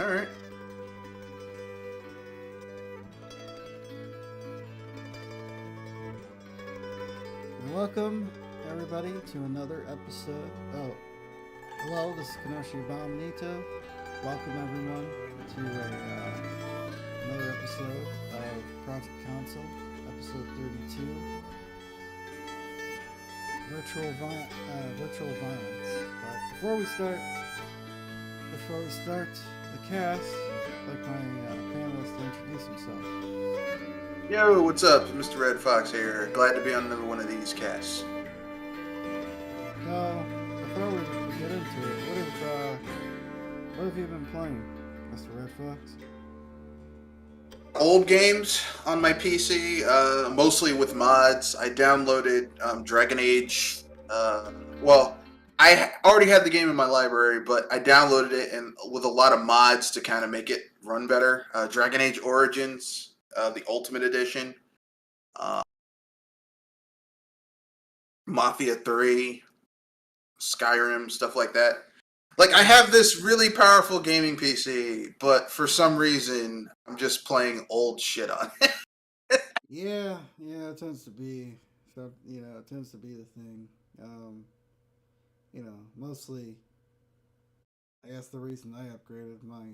All right. Welcome, everybody, to another episode. Oh, hello, this is Kenoshi Abominito. Welcome, everyone, to another episode of Project Console, episode 32, Virtual Violence. But before we start the cast, I'd like my panelist to introduce himself. Yo, what's up? Mr. Red Fox here. Glad to be on another one of these casts. So, before we get into it, what have you been playing, Mr. Red Fox? Old games on my PC, mostly with mods. I downloaded Dragon Age. I already had the game in my library, but I downloaded it and with a lot of mods to kind of make it run better. Dragon Age Origins. The Ultimate Edition, Mafia 3, Skyrim, stuff like that. Like, I have this really powerful gaming PC, but for some reason, I'm just playing old shit on it. Yeah, it tends to be, it tends to be the thing. Mostly, I guess the reason I upgraded my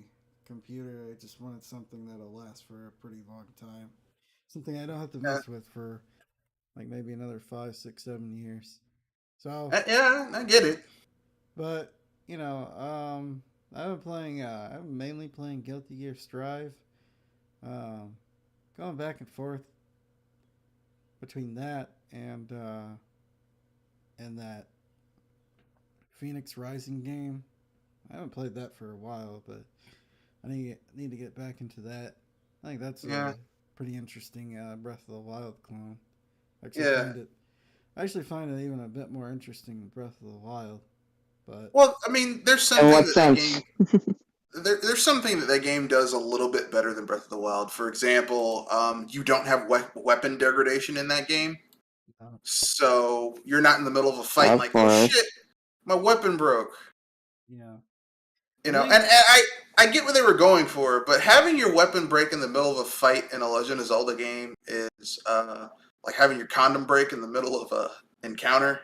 computer, I just wanted something that'll last for a pretty long time. Something I don't have to Yeah, mess with for like maybe another 5, 6, 7 years. So, yeah, I get it. but I'm mainly playing Guilty Gear Strive. Um, Going back and forth between that and that Phoenix Rising game. I haven't played that for a while, but I need to get back into that. I think that's Yeah, a pretty interesting Breath of the Wild clone. I actually yeah. find it I actually find it even a bit more interesting than Breath of the Wild. But Well, I mean, there's In something what that sense? game there's something that game does a little bit better than Breath of the Wild. For example, you don't have weapon degradation in that game. uh, So you're not in the middle of a fight and Of like, oh shit, course. my weapon broke. yeah, You I know, think and I get what they were going for, but having your weapon break in the middle of a fight in a Legend of Zelda game is like having your condom break in the middle of a encounter.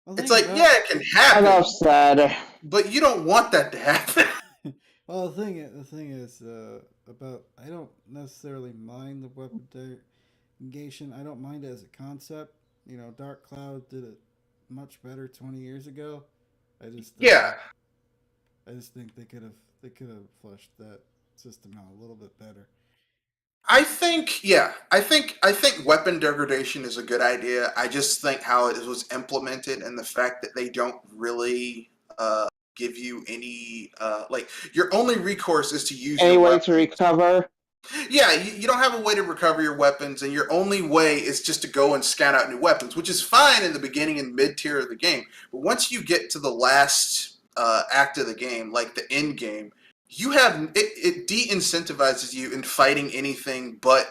well, It's think like, about yeah, it can Enough happen, said. but you don't want that to happen. well, the thing is about I don't necessarily mind the weapon negation. I don't mind it as a concept. Dark Cloud did it much better 20 years ago. I just Yeah, I just think they could have fleshed that system out a little bit better. I think weapon degradation is a good idea. I just think how it was implemented and the fact that they don't really give you any like your only recourse is to use Any your way to weapon. recover? Yeah, you don't have a way to recover your weapons, and your only way is just to go and scout out new weapons, which is fine in the beginning and mid tier of the game. But once you get to the last act of the game, like the end game, it de-incentivizes you in fighting anything but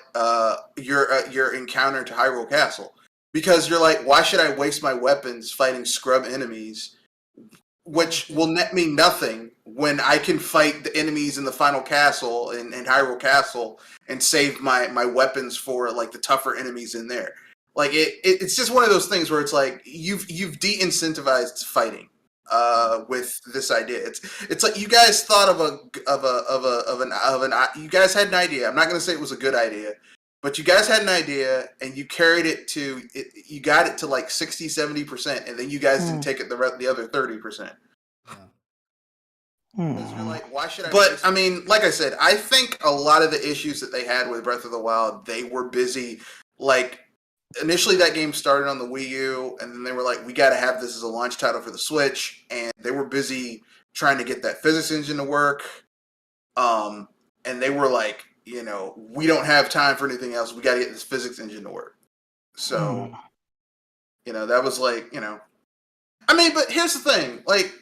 your encounter to Hyrule Castle, because you're like, why should I waste my weapons fighting scrub enemies Yeah, which will net me nothing when I can fight the enemies in the final castle in Hyrule Castle and save my weapons for like the tougher enemies in there. Like it's just one of those things where it's like you've de-incentivized fighting yeah. with this idea. It's like you guys thought of an you guys had an idea. I'm not going to say it was a good idea, but you guys had an idea and you carried it to you got it to like 60-70%, and then you guys didn't Hmm. take it the other 30%. Yeah. Because you're Hmm. like, why should I? But I mean, like I said, I think a lot of the issues that they had with Breath of the Wild, they were busy. Like initially, that game started on the Wii U, and then they were like, we got to have this as a launch title for the Switch, and they were busy trying to get that physics engine to work. Um, and they were like, we don't have time for anything else. We got to get this physics engine to work. So, Hmm. that was like, I mean, but here's the thing, like.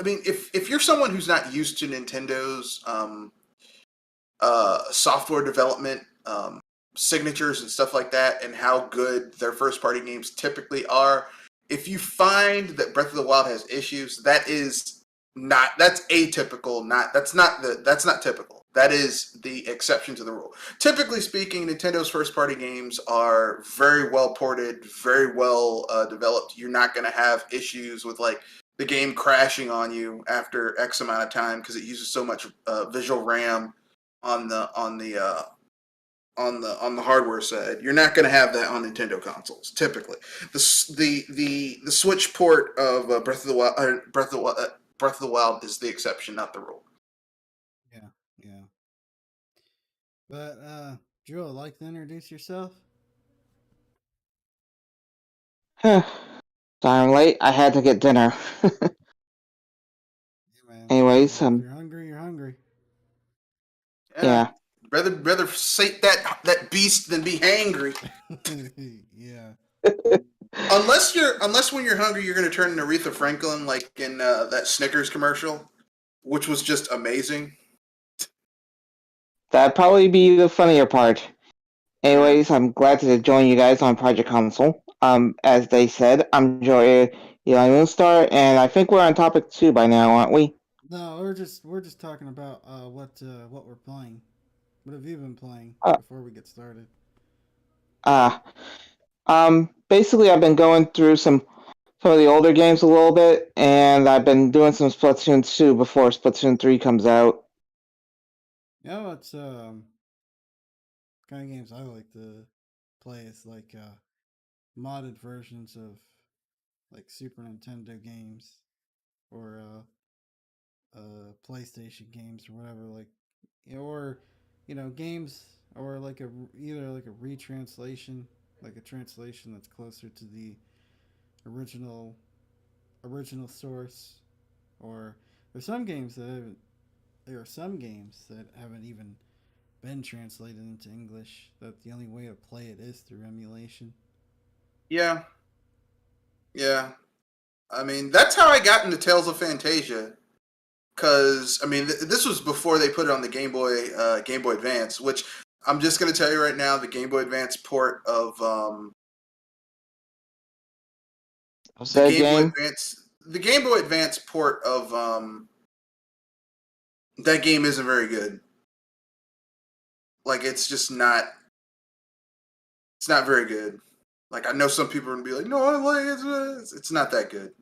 I mean, if you're someone who's not used to Nintendo's software development signatures and stuff like that, and how good their first party games typically are, if you find that Breath of the Wild has issues, that is not that's atypical. Not that's not typical. That is the exception to the rule. Typically speaking, Nintendo's first party games are very well ported, very well developed. You're not going to have issues with like the game crashing on you after X amount of time because it uses so much visual RAM on the hardware side. You're not going to have that on Nintendo consoles. Typically, the Switch port of Breath of the Wild is the exception, not the rule. Yeah, yeah. But Drew, I'd like to introduce yourself. Sorry I'm late. I had to get dinner. Yeah, man. Anyways, If you're hungry, you're hungry. Yeah, yeah. rather sate that beast than be hangry. Yeah. Unless when you're hungry, you're going to turn into Aretha Franklin, like in that Snickers commercial, which was just amazing. That'd probably be the funnier part. Yeah. Anyways, I'm glad to join you guys on Project Console. As they said, I'm Joy Eli Moonstar, and I think we're on topic 2 by now, aren't we? No, we're just talking about what we're playing. What have you been playing Uh, before we get started? uh, basically, I've been going through some of the older games a little bit, and I've been doing some Splatoon 2 before Splatoon 3 comes out. No, it's kind of games I like to play. It's like modded versions of like Super Nintendo games or PlayStation games or whatever. Like, or games or like either like a retranslation, like a translation that's closer to the original source. Or there are some games that haven't even been translated into English. That the only way to play it is through emulation. Yeah, yeah. I mean, that's how I got into Tales of Fantasia. Because I mean, this was before they put it on the Game Boy Advance. Which I'm just gonna tell you right now, the Game Boy Advance port of Was that a game? The Game Boy Advance port of that game isn't very good. Like, it's just not. It's not very good. Like, I know some people are gonna be like, "No, I like it." It's not that good.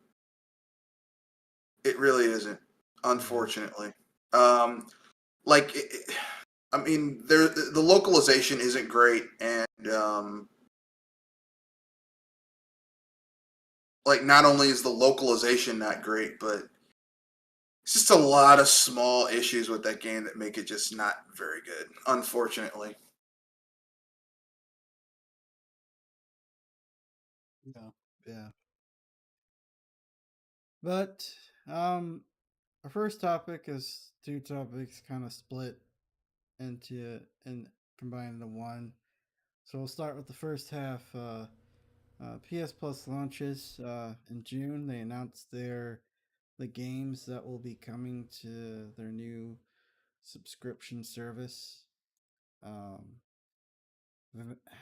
It really isn't, Yeah. unfortunately. Um, like, I mean, the localization isn't great, and like, not only is the localization not great, but it's just a lot of small issues with that game that make it just not very good, unfortunately. Yeah. Yeah. But our first topic is two topics kind of split into and combined into one. So we'll start with the first half. PS Plus launches in June. They announced the games that will be coming to their new subscription service. Um,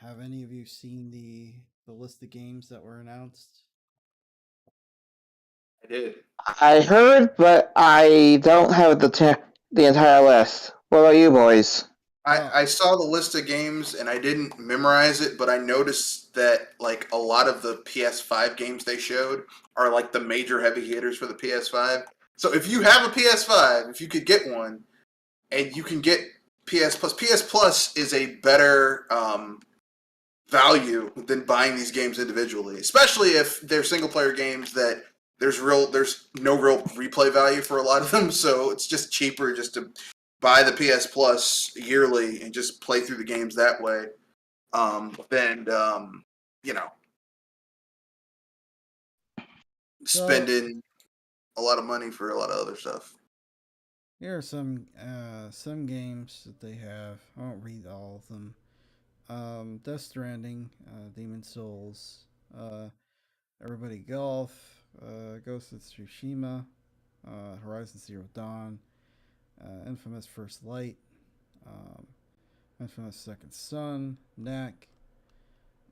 have any of you seen the list of games that were announced? I did. I heard, but I don't have the entire list. What about you boys? Well, I saw the list of games and I didn't memorize it, but I noticed that like a lot of the PS5 games they showed are like the major heavy hitters for the PS5. So if you have a PS5, if you could get one, and you can get PS Plus is a better value than buying these games individually, especially if they're single player games that there's no real replay value for a lot of them, so it's just cheaper just to buy the PS Plus yearly and just play through the games that way. Than you know, so spending a lot of money for a lot of other stuff. here are some games that they have. I won't read all of them. Death Stranding, Demon Souls, Everybody Golf, Ghost of Tsushima, Horizon Zero Dawn, Infamous First Light, um, Infamous Second Son, Knack,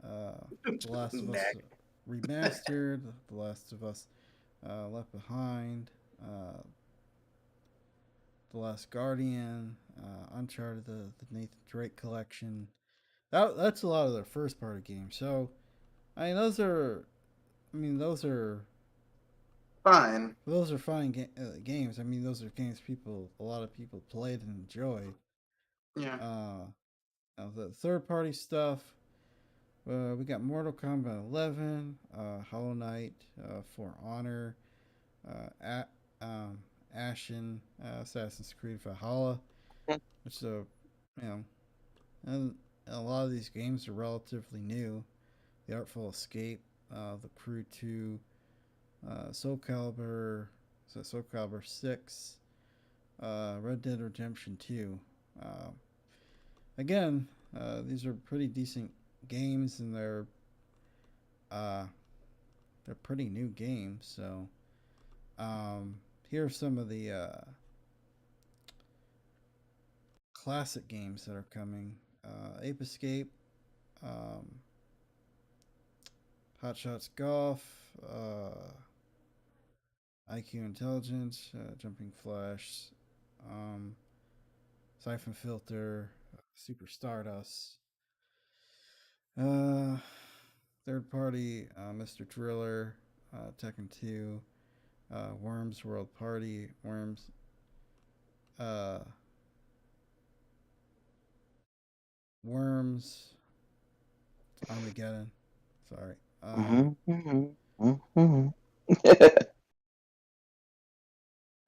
The Last of Us Neck. Remastered, The Last of Us Left Behind, The Last Guardian, Uncharted, the Nathan Drake collection. That's a lot of their first party games. So I mean, those are. I mean, Fine. those are fine games. I mean, those are games a lot of people played and enjoyed. Yeah. Uh, Now the third party stuff, we got Mortal Kombat 11, Hollow Knight, For Honor, Ashen, Assassin's Creed Valhalla, which you know, and a lot of these games are relatively new. The Artful Escape, The Crew 2, Soul Calibur, Soul Calibur 6, Red Dead Redemption 2. Uh, Again, these are pretty decent games, and uh, they're pretty new games. So here are some of the classic games that are coming: Ape Escape, um, Hot Shots Golf, IQ Intelligence, Jumping Flash, um, Siphon Filter, Super Stardust. Uh, Third party, Mr. Driller, Tekken 2, Worms World Party, uh, Worms Armageddon. Sorry.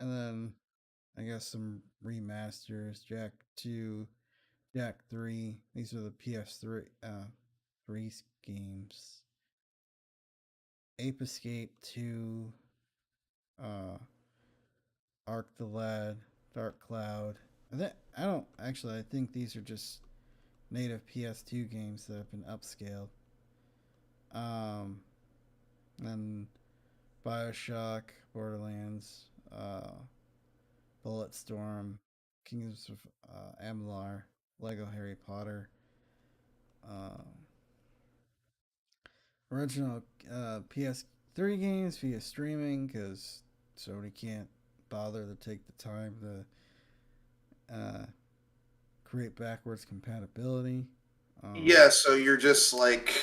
And then I guess some remasters. Jack 2, Jack 3. These are the PS3 3 games. Ape Escape 2, uh, Arc the Lad, Dark Cloud. I don't actually. I think these are just native PS2 games that have been upscaled. Um, and Bioshock, Borderlands, Bulletstorm, Kingdoms of Amalur, Lego Harry Potter, uh, original PS3 games via streaming because Sony can't bother to take the time to create backwards compatibility. Yeah, so you're just like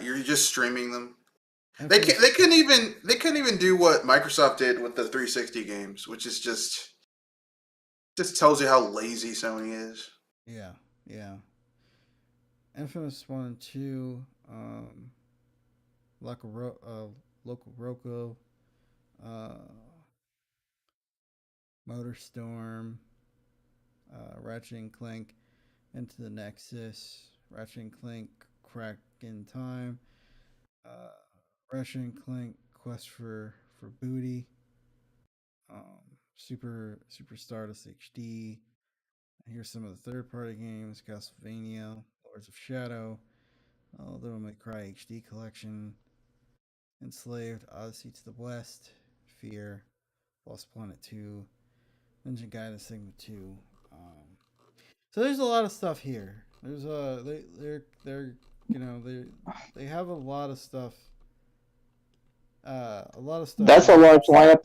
you're just streaming them. And They for can they couldn't even do what Microsoft did with the 360 games, which is just tells you how lazy Sony is. yeah, yeah, Infamous 1 and 2, Local, Local Roco, uh, Motorstorm, Ratchet and Clank, Into the Nexus, Ratchet and Clank, Crack in Time, uh, Ratchet and Clank, Quest for Booty, Super Stardust HD. Here's some of the third party games: Castlevania, Lords of Shadow, Little May Cry HD Collection, Enslaved, Odyssey to the West, Fear, Lost Planet 2, Ninja Gaiden Sigma 2. So there's a lot of stuff here. There's they're you know they have a lot of stuff That's a here. large lineup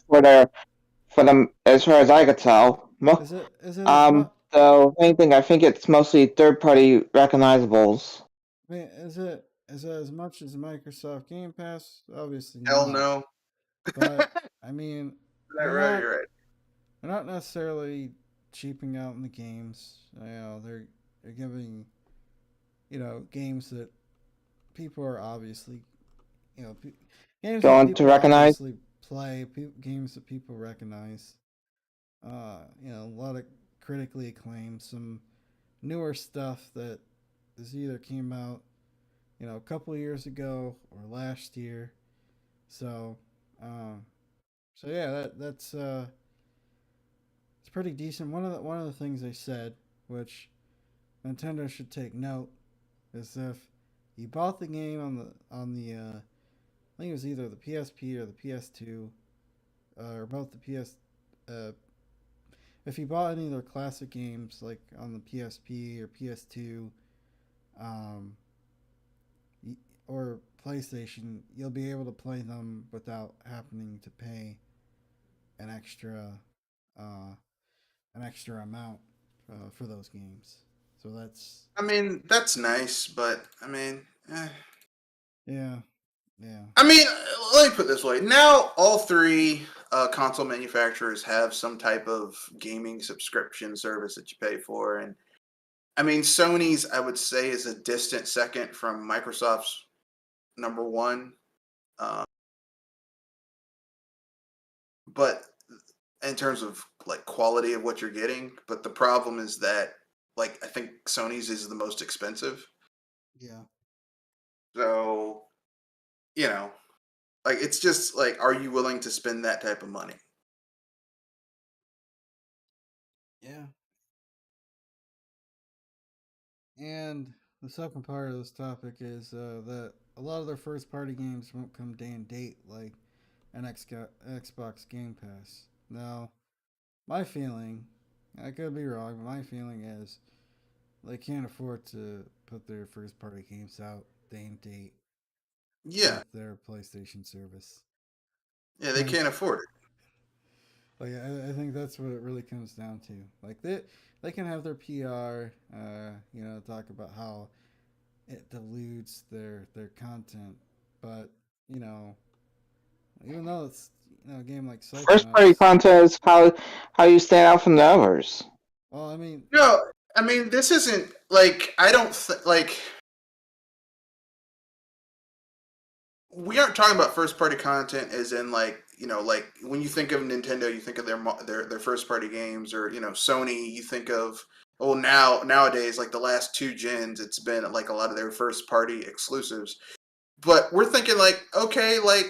for them as far as I could tell. Is it as much? Though anything, I think it's mostly third party recognizables. I mean, is it as much as Microsoft Game Pass? Obviously Hell not. no. But I mean, That they're right, not you're right. they're not necessarily cheaping out in the games. They're giving games that people are obviously you know pe- games that Going to people recognize. obviously play. Games that people recognize. A lot of critically acclaimed, some newer stuff that has either came out a couple years ago or last year. So, um, so yeah, that's it's pretty decent. One of the things they said, which Nintendo should take note, is if you bought the game I think it was either the PSP or the PS2, or both the PS. Uh, if you bought any of their classic games like on the PSP or PS2, um, or PlayStation, you'll be able to play them without having to pay an extra uh, an extra amount for those games. So that's I mean, that's nice, but I mean, yeah, yeah, I mean, let me put it this way. Now, all three console manufacturers have some type of gaming subscription service that you pay for, and I mean, Sony's I would say is a distant second from Microsoft's number one. Uh, but in terms of like quality of what you're getting, but the problem is that like I think Sony's is the most expensive. yeah, So, you know, like it's just like are you willing to spend that type of money? yeah. And the second part of this topic is that a lot of their first party games won't come day and date like an Xbox Game Pass. Now, my feeling, I could be wrong, but my feeling is they can't afford to put their first party games out day and date Yeah. with their PlayStation service. Yeah, they Like, can't afford it. I think that's what it really comes down to. Like they can have their PR, talk about how it dilutes their content, but you know, even though it's a game like First party Psychonauts, content is how you stand out from the others. well, I mean, No, I mean this isn't like I don't like we aren't talking about first party content as in like like when you think of Nintendo you think of their first party games or Sony you think of nowadays like the last two gens it's been like a lot of their first party exclusives but we're thinking like okay like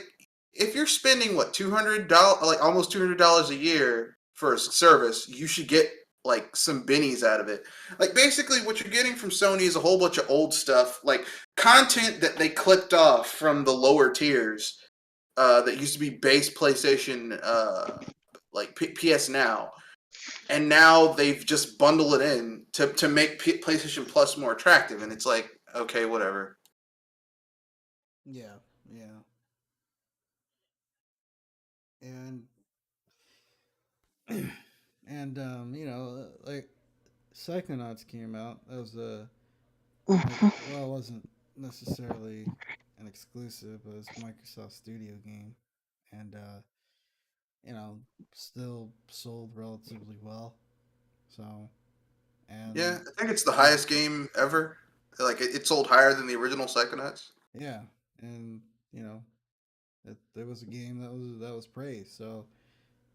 if you're spending what $200 like almost $200 a year for a service you should get like some bennies out of it like basically what you're getting from Sony is a whole bunch of old stuff like content that they clipped off from the lower tiers that used to be base PlayStation like PS Now and now they've just bundled it in to make PlayStation Plus more attractive and it's like okay whatever. yeah, yeah, and and like Psychonauts came out. That was a well, it wasn't necessarily an exclusive, but it was a Microsoft Studio game, and you know, still sold relatively well. So, Yeah, and I think it's the yeah, highest game ever. Like it sold higher than the original Psychonauts. yeah, and you know, there was a game that was praised. So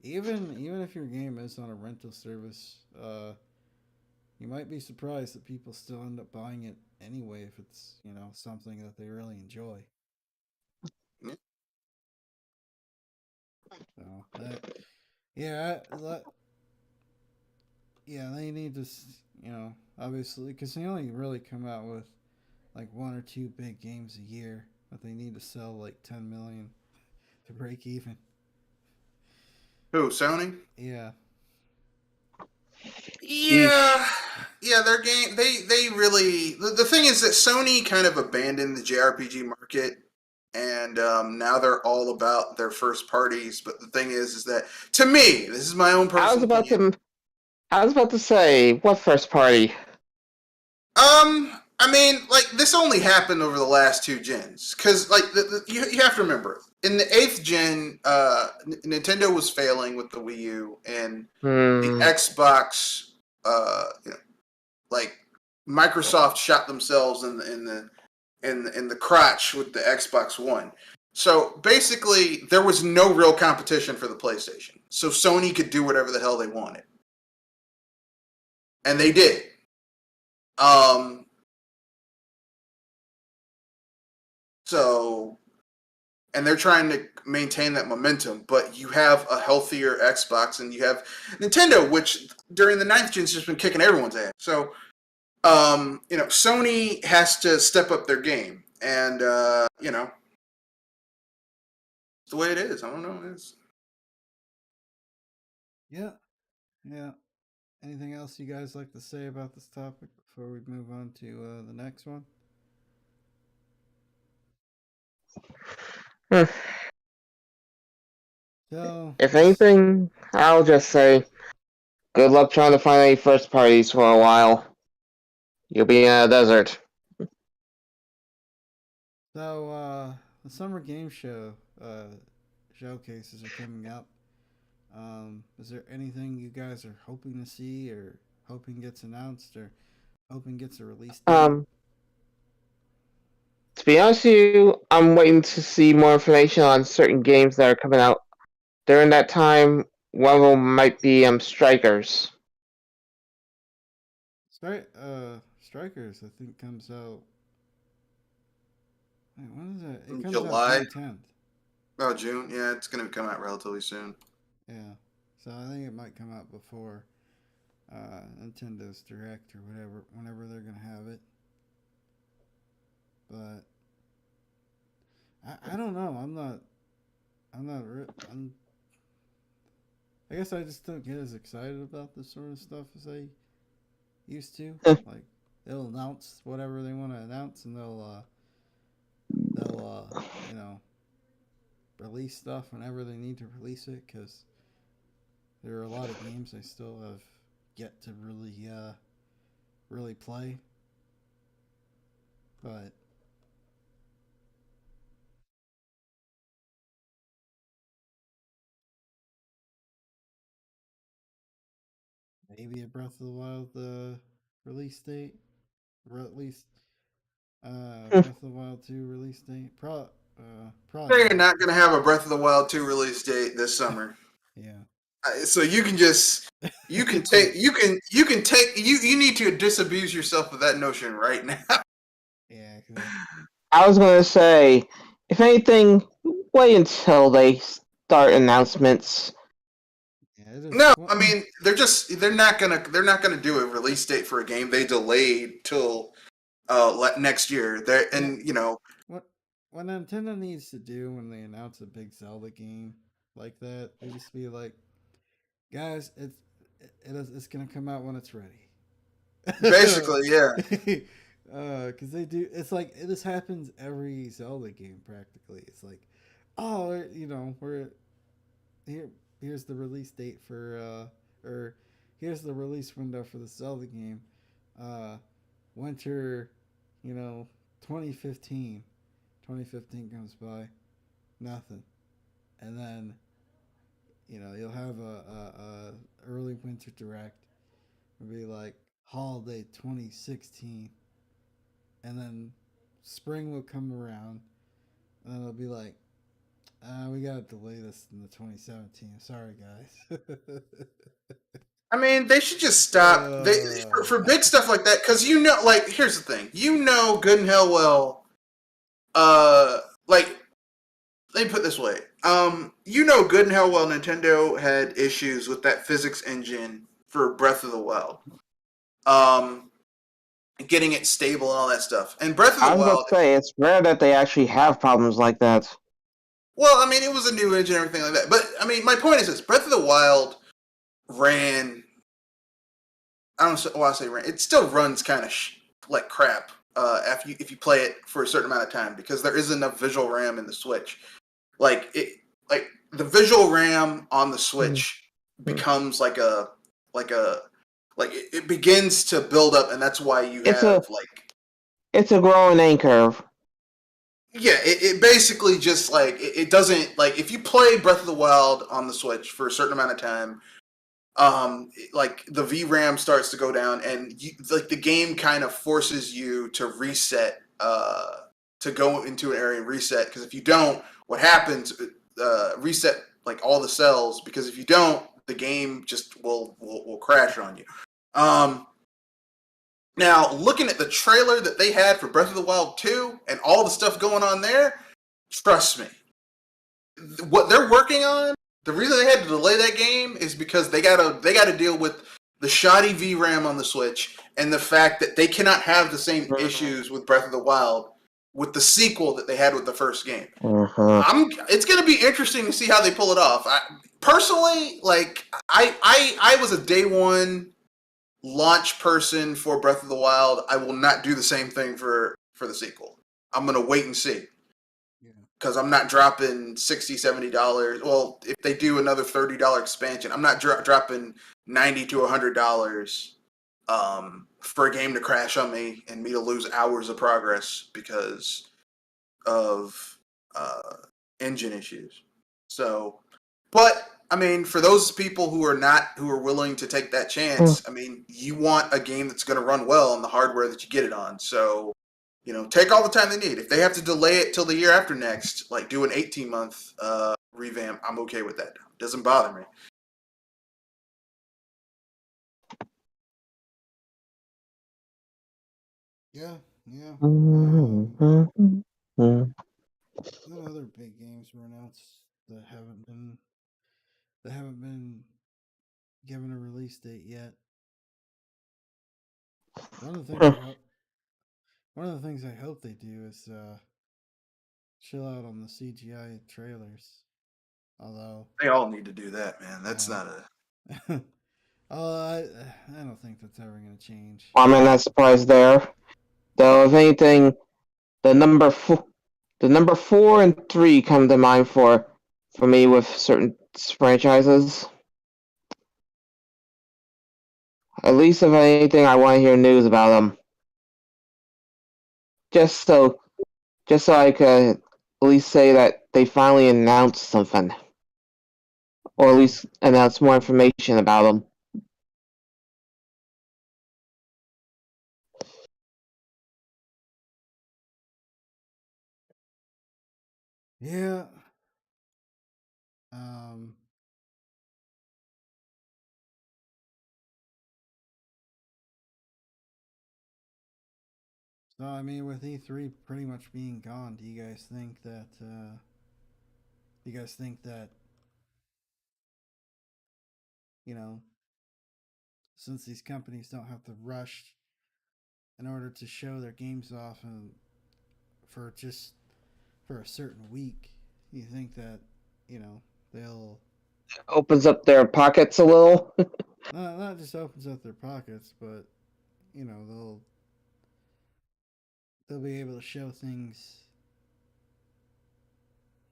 even if your game is on a rental service, you might be surprised that people still end up buying it anyway if it's something that they really enjoy. Yeah, So yeah, yeah, they need to obviously because they only really come out with like one or two big games a year, but they need to sell like 10 million to break even. who Sony? Yeah, Yeah, yeah, their game. They really. The thing is that Sony kind of abandoned the JRPG market, and now they're all about their first parties. But the thing is that to me, this is my own I was personal about opinion. to I was about to say, what first party? I mean, like this only happened over the last two gens, because like you have to remember in the eighth gen, Nintendo was failing with the Wii U, and the Hmm. Xbox, like Microsoft shot themselves in the crotch with the Xbox One. So basically, there was no real competition for the PlayStation, so Sony could do whatever the hell they wanted, and they did. Um, so and they're trying to maintain that momentum. But you have a healthier Xbox, and you have Nintendo, which during the ninth gen's just been kicking everyone's ass. So, Sony has to step up their game, and it's the way it is. I don't know. yeah, yeah. Anything else you guys like to say about this topic before we move on to the next one? So If this, anything, I'll just say Good luck trying to find any first parties for a while. You'll be in a desert. So, the summer game show showcases are coming up. Is there anything you guys are hoping to see, or hoping gets announced, or hoping gets a release date? To be honest with you, I'm waiting to see more information on certain games that are coming out during that time. One of them might be Strikers. Strikers, I think comes out. Wait, when is it? It In comes out July. June 10th. Oh, June. Yeah, it's gonna come out relatively soon. Yeah, so I think it might come out before Nintendo's Direct or whatever, whenever they're gonna have it. But I don't know. I guess I just don't get as excited about this sort of stuff as I used to. Like they'll announce whatever they want to announce, and they'll release stuff whenever they need to release it. Because there are a lot of games I still have yet to really play. But maybe a Breath of the Wild release date, or at least Breath of the Wild 2 release date. Probably They're not. not gonna have a Breath of the Wild 2 release date this summer. Yeah. So you can just you can take you need to disabuse yourself of that notion right now. Yeah. I was going to say, if anything, wait until they start announcements. Yeah. It is. No, Well, I mean they're not gonna do a release date for a game they delayed till next year. They yeah. and you know What Nintendo needs to do when they announce a big Zelda game like that, they just be like, guys, it's gonna come out when it's ready. basically yeah. Because they do. It's like this happens every Zelda game practically. It's like, oh, we're here. Here's the release date or here's the release window for the Zelda game. Uh, winter, 2015. 2015 comes by, nothing, and then you'll have a early winter direct. It'll be like holiday 2016, and then spring will come around, and then it'll be like, we gotta delay this in the 2017. Sorry, guys. I mean, they should just stop. For big stuff like that, because like, here's the thing. Good and hell well. Like, let me put it this way. Good and hell well, Nintendo had issues with that physics engine for Breath of the Wild. Getting it stable and all that stuff. And Breath of I the was about Wild. to say, it's rare that they actually have problems like that. Well, I mean, it was a new engine and everything like that. But I mean, my point is this: Breath of the Wild ran. I don't want to say ran. It still runs kind of like crap if you play it for a certain amount of time because there isn't enough visual RAM in the Switch. Like the visual RAM on the Switch becomes like it begins to build up, and that's why you have it's a growing A curve. Yeah, it basically just like it doesn't like if you play Breath of the Wild on the Switch for a certain amount of time, like the VRAM starts to go down, and like the game kind of forces you to reset, to go into an area and reset. Because if you don't, what happens? Reset like all the cells. Because if you don't, the game just will crash on you. Now, looking at the trailer that they had for Breath of the Wild 2 and all the stuff going on there, trust me, what they're working on, the reason they had to delay that game is because they gotta deal with the shoddy VRAM on the Switch and the fact that they cannot have the same issues with Breath of the Wild with the sequel that they had with the first game. It's gonna be interesting to see how they pull it off. Personally, like I was a day one launch person for Breath of the Wild. I will not do the same thing for the sequel. I'm gonna wait and see because I'm not dropping $60-$70. Well, if they do another $30 expansion, I'm not dropping $90 to $100 for a game to crash on me and me to lose hours of progress because of engine issues. So, but I mean, for those people who are willing to take that chance, I mean, you want a game that's going to run well on the hardware that you get it on. So, take all the time they need. If they have to delay it till the year after next, like do an 18-month revamp, I'm okay with that. It doesn't bother me. Yeah, yeah. What other big games were announced that haven't been given a release date yet? One of the things I hope one of the things I hope they do is chill out on the CGI trailers. Although, They all need to do that, man. That's not a. I don't think that's ever going to change. I'm not surprised there. Though, if anything, the number 4 and 3 come to mind for me with certain franchises. At least, if anything, I want to hear news about them. Just so I could at least say that they finally announced something, or at least announce more information about them. Yeah. Um. So I mean, with E3 pretty much being gone, do you guys think that? Do you guys think that you know, since these companies don't have to rush in order to show their games off and for just for a certain week, you think that they'll Opens up their pockets a little. not just opens up their pockets, but they'll be able to show things.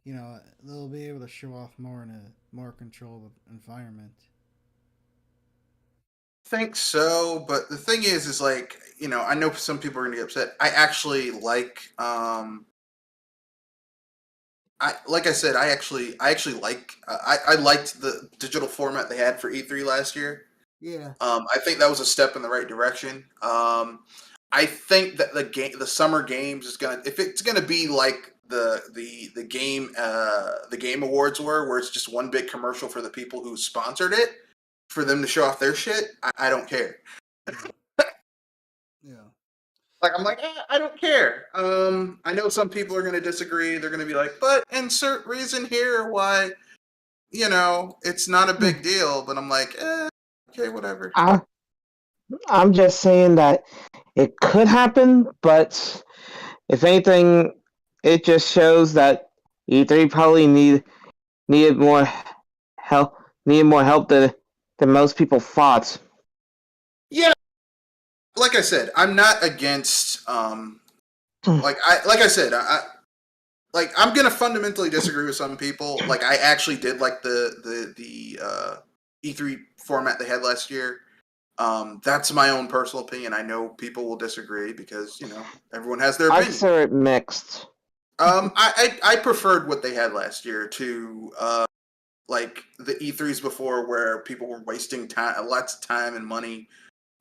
They'll be able to show off more in a more controlled environment. Think so, but the thing is like, I know some people are gonna get upset. I actually like, like I said, I actually like, I liked the digital format they had for E3 last year. Yeah. I think that was a step in the right direction. I think that the summer games is gonna, if it's gonna be like the game awards were, where it's just one big commercial for the people who sponsored it, for them to show off their shit. I don't care. Yeah. Like, I'm like, I don't care. I know some people are going to disagree. They're going to be like, but insert reason here why, it's not a big deal. But I'm like, okay, whatever. I'm just saying that it could happen, but if anything, it just shows that E3 probably needed more help than most people thought. Yeah, like I said, I'm not against. Like I said, I'm gonna fundamentally disagree with some people. Like, I actually did like the E3 format they had last year. That's my own personal opinion. I know people will disagree because everyone has their I opinion. consider it mixed. I preferred what they had last year to like the E3s before, where people were wasting time, lots of time and money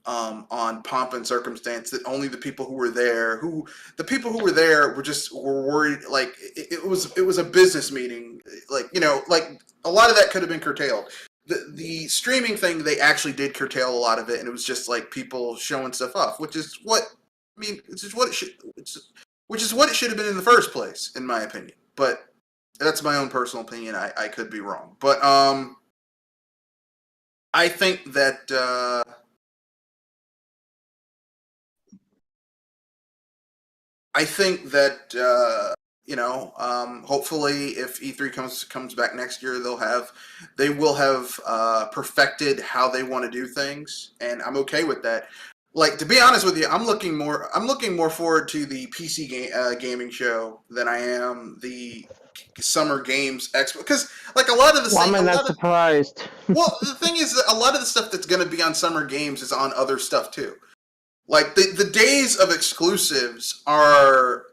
on pomp and circumstance, that only the people who were there were worried. Like, it was a business meeting. Like, like a lot of that could have been curtailed. The streaming thing, they actually did curtail a lot of it, and it was just like people showing stuff off, which is what I mean. It's just what it should, which is what it should have been in the first place, in my opinion. But that's my own personal opinion. I could be wrong, but I think that. I think that hopefully, if E3 comes back next year, they will have perfected how they want to do things, and I'm okay with that. Like, to be honest with you, I'm looking more forward to the gaming show than I am the Summer Games Expo, because like Why am I not surprised? well, the thing is that a lot of the stuff that's going to be on Summer Games is on other stuff too. Like the days of exclusives are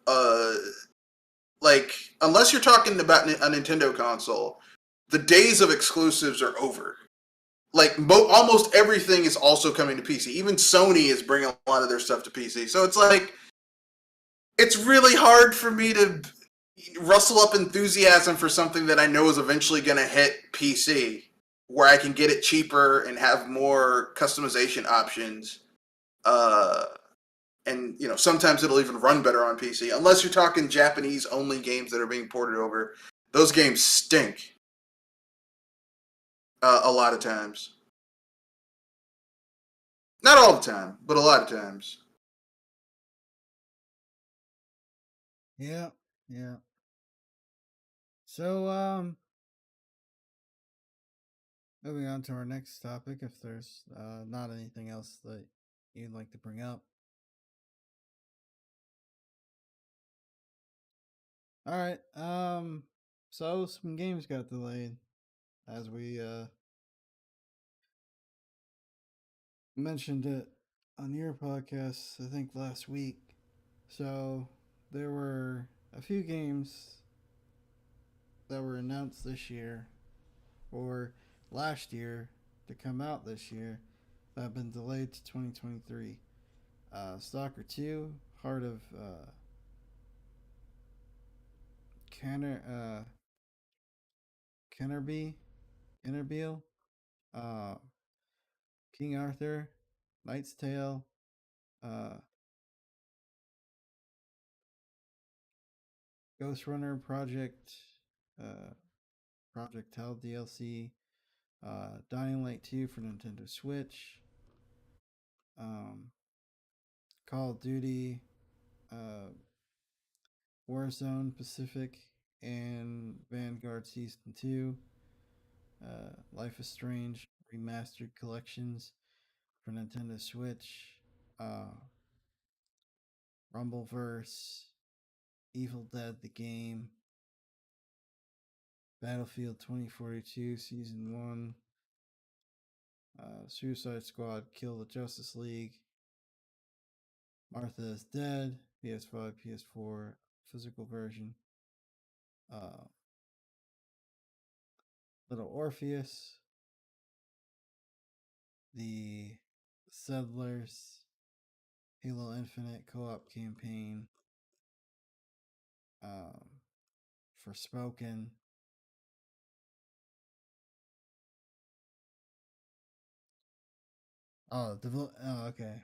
like, unless you're talking about a Nintendo console, the days of exclusives are over. Like almost everything is also coming to PC. Even Sony is bringing a lot of their stuff to PC. So it's like it's really hard for me to rustle up enthusiasm for something that I know is eventually going to hit PC, where I can get it cheaper and have more customization options. Uh, and sometimes it'll even run better on PC. Unless you're talking Japanese only games that are being ported over, those games stink. A lot of times, not all the time, but a lot of times. Yeah, yeah. So, moving on to our next topic, if there's not anything else that you'd like to bring up. All right. So some games got delayed, as we mentioned it on your podcast, I think last week. So there were a few games that were announced this year or last year to come out this year that have been delayed to 2023. Stalker 2, Heart of Canner, Kennerby, Kennerbeal, uh, King Arthur, Knight's Tale, uh, Ghost Runner Project, uh, Project Hell DLC, Dying Light 2 for Nintendo Switch, um, Call of Duty, uh, Warzone Pacific, and Vanguard Season 2, Life is Strange Remastered Collections for Nintendo Switch, uh, Rumbleverse, Evil Dead the Game, Battlefield 2042 Season 1, Suicide Squad Kill the Justice League, Martha is Dead, PS5, PS4 physical version, uh, Little Orpheus, the Settlers, Halo Infinite co-op campaign, um, Forspoken, okay.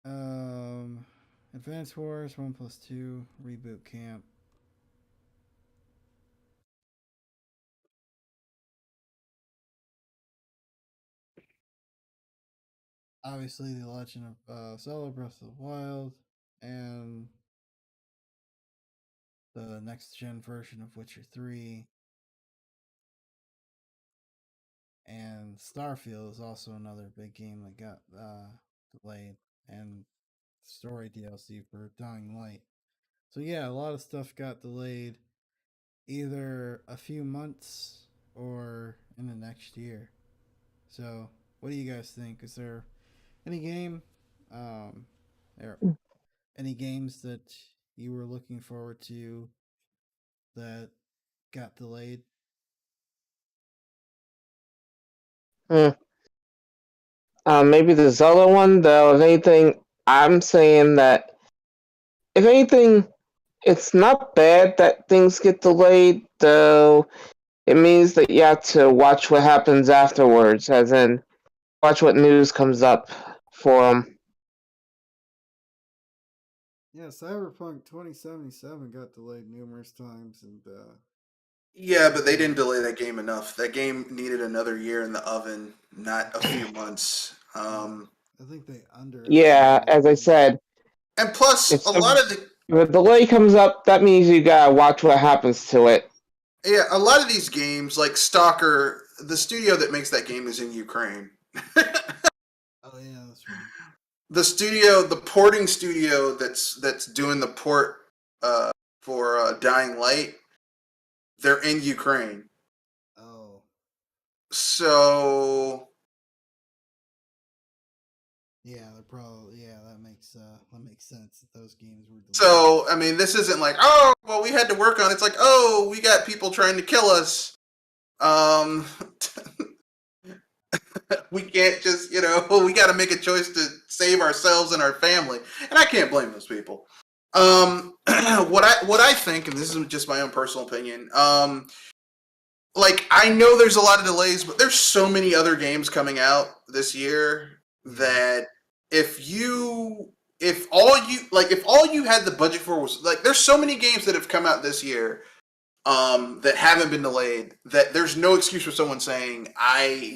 Um, Advance Wars 1+2 Reboot Camp. Obviously, The Legend of Zelda Breath of the Wild, and the next gen version of Witcher 3. And Starfield is also another big game that got delayed, and story DLC for Dying Light. So yeah, a lot of stuff got delayed, either a few months or in the next year. So what do you guys think? Is there any game, or any games that you were looking forward to that got delayed? Hmm. Maybe the Zelda one, though. If anything, I'm saying that if anything, it's not bad that things get delayed, though. It means that you have to watch what happens afterwards, as in watch what news comes up for them. Yeah, Cyberpunk 2077 got delayed numerous times, and Yeah, but they didn't delay that game enough. That game needed another year in the oven, not a few months. I think they Yeah, underestimated as I the. said, And plus, a it's lot of the if a delay comes up, that means you gotta watch what happens to it. yeah, a lot of these games, like Stalker, the studio that makes that game is in Ukraine. Oh yeah, that's right. The porting studio that's doing the port uh, for Dying Light, they're in Ukraine. Oh So yeah, they're probably that makes sense that those games were delayed. so I mean, this isn't like, oh well, we had to work on it. It's like, oh, we got people trying to kill us. Um, we can't just, we got to make a choice to save ourselves and our family, and I can't blame those people. What I think, and this is just my own personal opinion. Like I know there's a lot of delays, but there's so many other games coming out this year Yeah, that if all you had the budget for was like, there's so many games that have come out this year that haven't been delayed, that there's no excuse for someone saying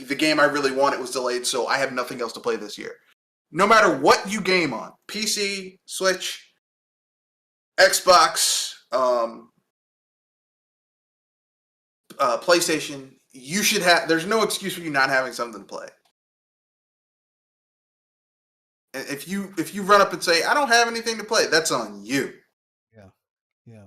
the game I really wanted was delayed, so I have nothing else to play this year. No matter what you game on, PC, Switch, Xbox, PlayStation, you should have. There's no excuse for you not having something to play. And if you run up and say I don't have anything to play, that's on you. yeah, yeah,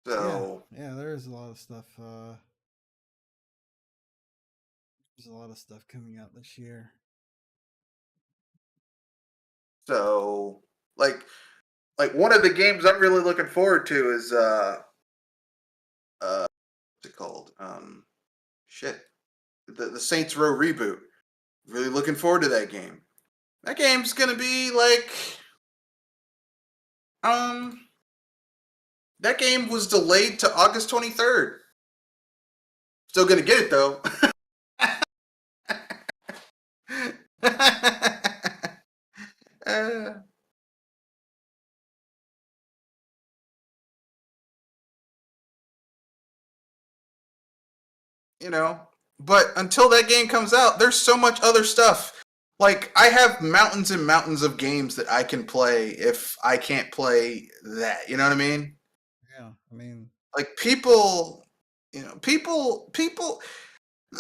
yeah, So yeah. There's a lot of stuff. There's a lot of stuff coming out this year. so like one of the games I'm really looking forward to is what's it called? Shit, the Saints Row reboot. Really looking forward to that game. That game's gonna be like, um, that game was delayed to August 23rd. Still gonna get it though. uh, you know, but until that game comes out, there's so much other stuff. Like I have mountains and mountains of games that I can play if I can't play that. You know what I mean? Yeah, I mean, Like people.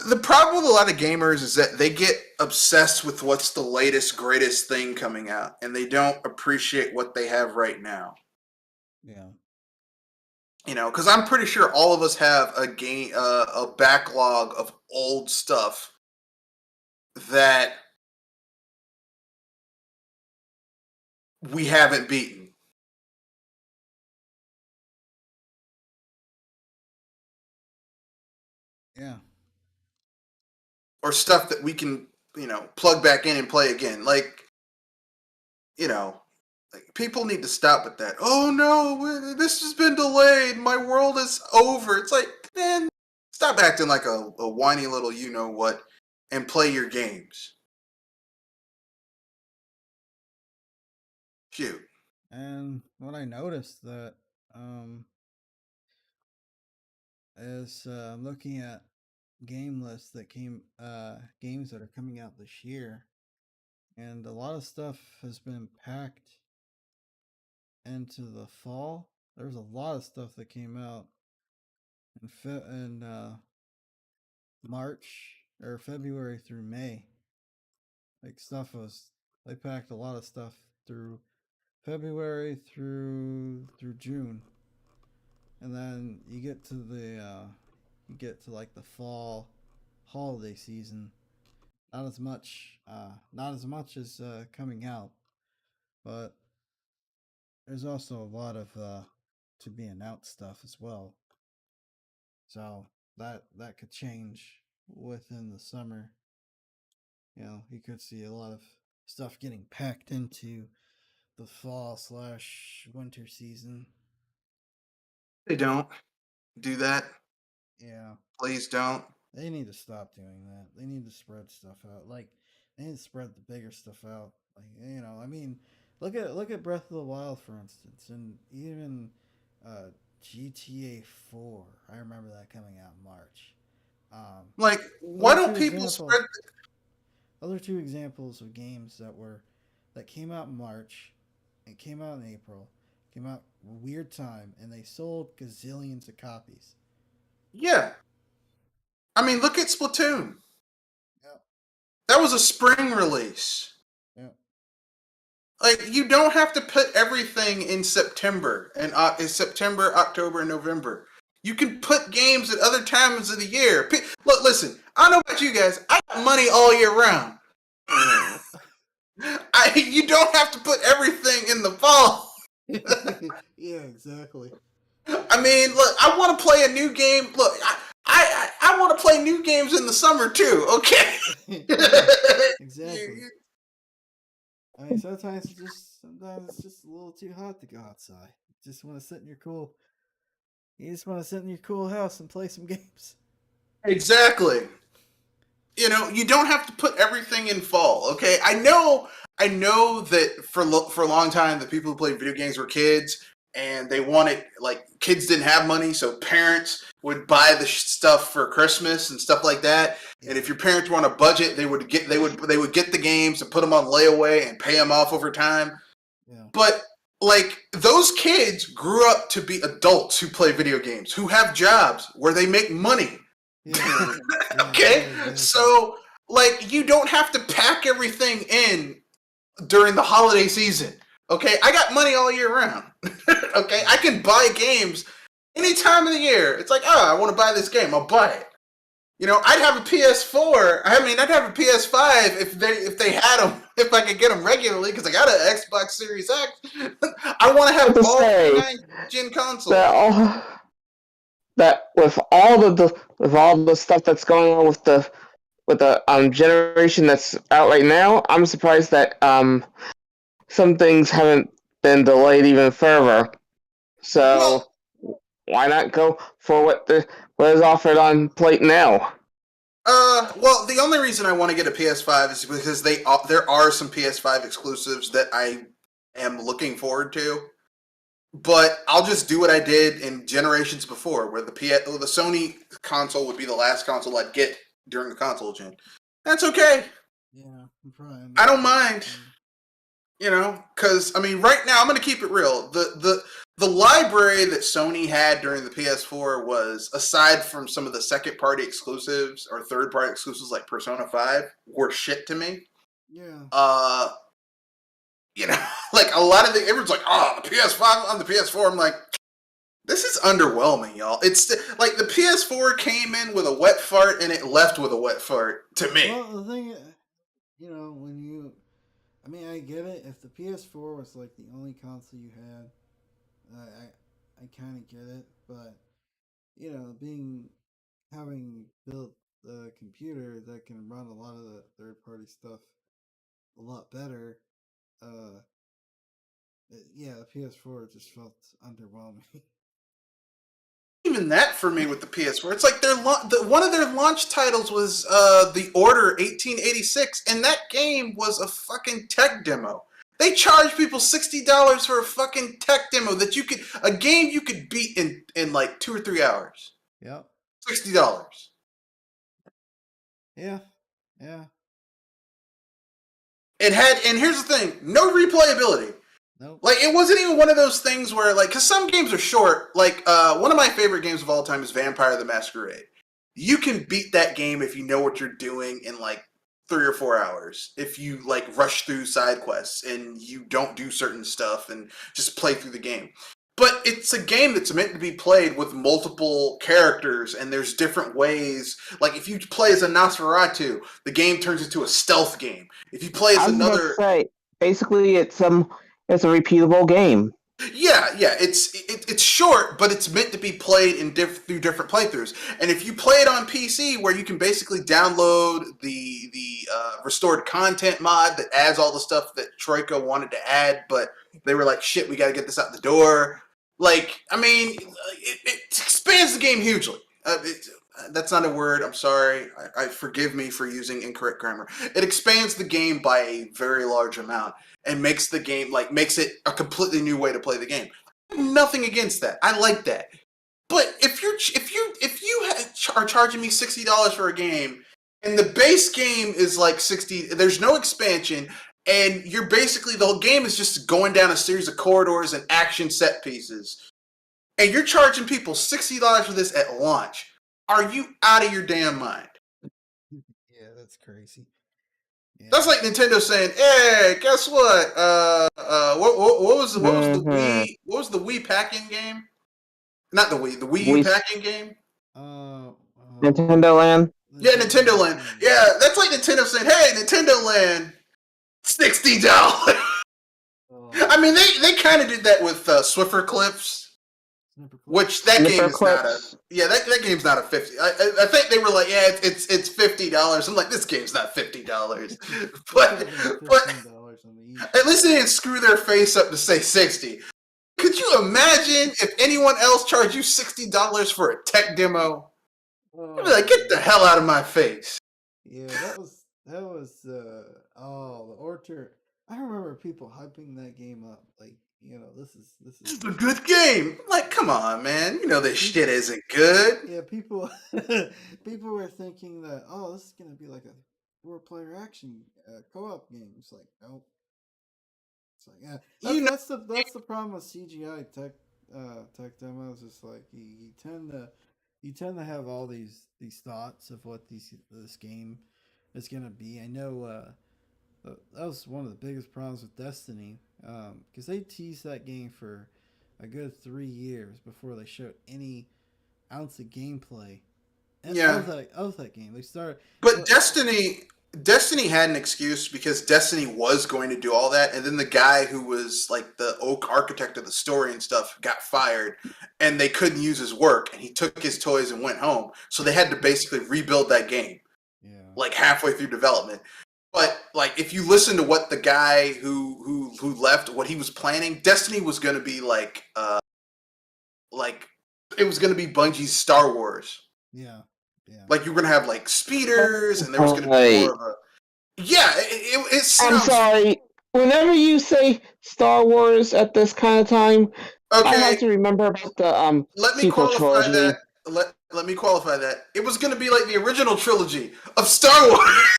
The problem with a lot of gamers is that they get obsessed with what's the latest, greatest thing coming out, and they don't appreciate what they have right now. yeah, Because I'm pretty sure all of us have a backlog of old stuff that we haven't beaten, yeah, or stuff that we can, plug back in and play again. You know, like people need to stop with that. Oh no, this has been delayed. My world is over. It's like, man, stop acting like a whiny little you know what and play your games. Shoot. and what I noticed that um is looking at game lists that came games that are coming out this year, and a lot of stuff has been packed into the fall. There's a lot of stuff that came out in March or February through May. Like stuff was they packed a lot of stuff through February through June, and then you get to like the fall holiday season. Not as much as coming out, but there's also a lot of to be announced stuff as well. So that could change within the summer. You could see a lot of stuff getting packed into the fall/winter season. They don't do that. Yeah, Please don't. they need to stop doing that. They need to spread stuff out. Like they need to spread the bigger stuff out. Like I mean, look at Breath of the Wild for instance, and even uh, GTA 4. I remember that coming out in March. Um, Like, why those are don't two people examples. spread? Those are two examples of games that came out in March, and came out in April, came out weird time, and they sold gazillions of copies. Yeah. I mean, look at Splatoon. Yep. That was a spring release. Yep. Like, you don't have to put everything in September and in September, October, and November. You can put games at other times of the year. Look, listen. I don't know about you guys. I got money all year round. You don't have to put everything in the fall. Yeah, exactly. I mean, look. I want to play a new game. Look, I want to play new games in the summer too. Okay. Yeah, exactly. I mean, sometimes it's just a little too hot to go outside. You just want to sit in your cool. You just want to sit in your cool house and play some games. Exactly. You know, you don't have to put everything in fall. Okay, I know that for a long time the people who played video games were kids, and they wanted, like, kids didn't have money, so parents would buy the stuff for Christmas and stuff like that. Yeah. And if your parents were on a budget, they would get the games and put them on layaway and pay them off over time. Yeah. But, like, those kids grew up to be adults who play video games, who have jobs where they make money. Yeah. Okay, exactly. so, like, you don't have to pack everything in during the holiday season. Okay, I got money all year round. Okay, I can buy games any time of the year. It's like, oh, I want to buy this game, I'll buy it. You know, I'd have a PS4. I mean, I'd have a PS5 if they had them, if I could get them regularly, because I got an Xbox Series X. I want to have all 9-gen consoles. That with all the stuff that's going on with the generation that's out right now, I'm surprised that some things haven't been delayed even further. So why not go for what is offered on plate now? Well, the only reason I want to get a PS5 is because there are some PS5 exclusives that I am looking forward to. But I'll just do what I did in generations before, where the Sony console would be the last console I'd get during the console gen. That's okay. Yeah, I'm trying. I don't mind. You know, because, I mean, right now, I'm going to keep it real. The library that Sony had during the PS4 was, aside from some of the second-party exclusives or third-party exclusives like Persona 5, were shit to me. Yeah. You know, like, a lot of everyone's like, oh, the PS5 on the PS4. I'm like, this is underwhelming, y'all. It's like the PS4 came in with a wet fart and it left with a wet fart to me. Well, the thing, you know, I mean, I get it. If the PS4 was like the only console you had, I kind of get it. But you know, having built a computer that can run a lot of the third-party stuff a lot better, yeah, the PS4 just felt underwhelming. Even that for me with the PS4, it's like one of their launch titles was The Order 1886, and that game was a fucking tech demo. They charge people $60 for a fucking tech demo a game you could beat in like 2 or 3 hours. Yep. $60. Yeah. Yeah. And here's the thing, no replayability. Nope. Like, it wasn't even one of those things where, like, because some games are short. Like, one of my favorite games of all time is Vampire the Masquerade. You can beat that game if you know what you're doing in, like, 3 or 4 hours. If you, like, rush through side quests and you don't do certain stuff and just play through the game. But it's a game that's meant to be played with multiple characters, and there's different ways. Like, if you play as a Nosferatu, the game turns into a stealth game. If you play as another... basically, it's a repeatable game. Yeah, it's short, but it's meant to be played through different playthroughs. And if you play it on PC, where you can basically download the restored content mod that adds all the stuff that Troika wanted to add, but they were like, shit, we got to get this out the door. Like, I mean, it expands the game hugely. That's not a word. I'm sorry. I forgive me for using incorrect grammar. It expands the game by a very large amount and makes it a completely new way to play the game. Nothing against that. I like that. But if you are charging me $60 for a game and the base game is like $60, there's no expansion, and you're basically the whole game is just going down a series of corridors and action set pieces, and you're charging people $60 for this at launch. Are you out of your damn mind? Yeah, that's crazy. Yeah. That's like Nintendo saying, "Hey, guess what? What was the Wii? What was the Wii packing game? Not the Wii, the Wii U packing game? Nintendo Land. Yeah, Nintendo Land. Yeah, that's like Nintendo saying, "Hey, Nintendo Land, $60." I mean, they kind of did that with Swiffer Clips, which that game is not a. Yeah, that game's not a 50. I think they were like, yeah, it's $50. I'm like, this game's not $50, but at least they didn't screw their face up to say 60. Could you imagine if anyone else charged you $60 for a tech demo? I'd be like, get the hell out of my face. Yeah, that was the Orchard. I remember people hyping that game up, like, this is a good game. Like, come on, man, this shit isn't good. Yeah, people were thinking that, this is gonna be like a 4-player action co-op game. It's like, nope. It's like, yeah, that's the problem with CGI tech demos. It's like you tend to have all these thoughts of what this game is gonna be. I know that was one of the biggest problems with Destiny, because they teased that game for a good 3 years before they showed any ounce of gameplay. Of that game, they started. But Destiny had an excuse because Destiny was going to do all that, and then the guy who was like the architect of the story and stuff got fired, and they couldn't use his work, and he took his toys and went home. So they had to basically rebuild that game, like halfway through development. But like, if you listen to what the guy who left, what he was planning, Destiny was going to be like it was going to be Bungie's Star Wars. Yeah. Like, you were going to have like speeders, and there was going to be more of a. Yeah, it sounds. I'm sorry. Whenever you say Star Wars at this kind of time, I have to remember about the sequel trilogy. Let me qualify that. It was going to be like the original trilogy of Star Wars.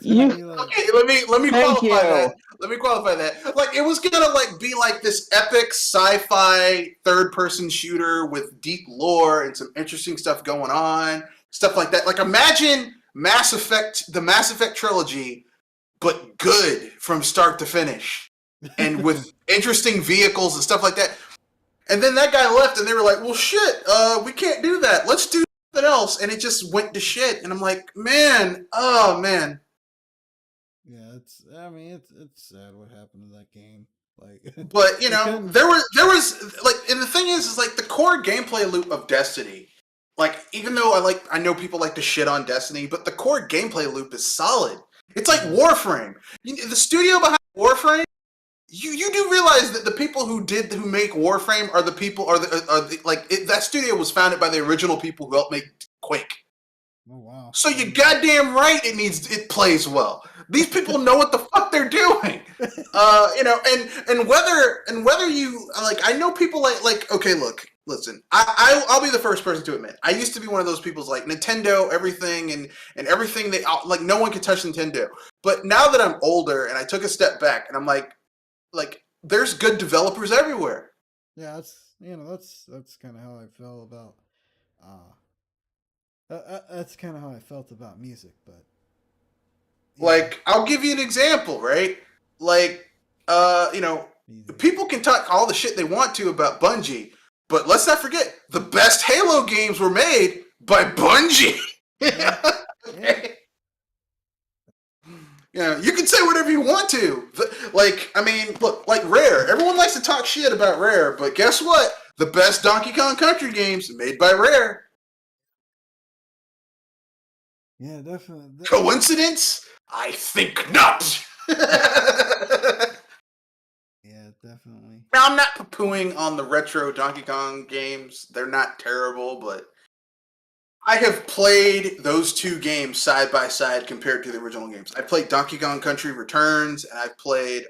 Okay, let me qualify that. Let me qualify that. Like, it was gonna be like this epic sci-fi third-person shooter with deep lore and some interesting stuff going on, stuff like that. Like, imagine the Mass Effect trilogy, but good from start to finish, and with interesting vehicles and stuff like that. And then that guy left, and they were like, "Well, shit, we can't do that. Let's do something else," and it just went to shit. And I'm like, man, oh man. Yeah, it's sad what happened to that game. Like, but there was like, and the thing is like the core gameplay loop of Destiny. Like, even though I know people like to shit on Destiny, but the core gameplay loop is solid. It's like Warframe. The studio behind Warframe. You do realize that the people who make Warframe are the people that studio was founded by the original people who helped make Quake. Oh wow! So you goddamn right it plays well. These people know what the fuck they're doing. And whether you like, I know people like okay, look, listen, I'll be the first person to admit I used to be one of those people's like Nintendo everything and everything they like, no one can touch Nintendo. But now that I'm older and I took a step back and I'm like there's good developers everywhere. Yeah, that's kind of how I felt about that's kind of how I felt about music. But like, I'll give you an example, right? Like, people can talk all the shit they want to about Bungie, but let's not forget the best Halo games were made by Bungie. Okay. You can say whatever you want to. Like, I mean, look, like Rare. Everyone likes to talk shit about Rare, but guess what? The best Donkey Kong Country games made by Rare. Yeah, definitely. Coincidence? I think not. Yeah, definitely. Now, I'm not poo-pooing on the retro Donkey Kong games. They're not terrible, but I have played those two games side by side compared to the original games. I played Donkey Kong Country Returns, and I've played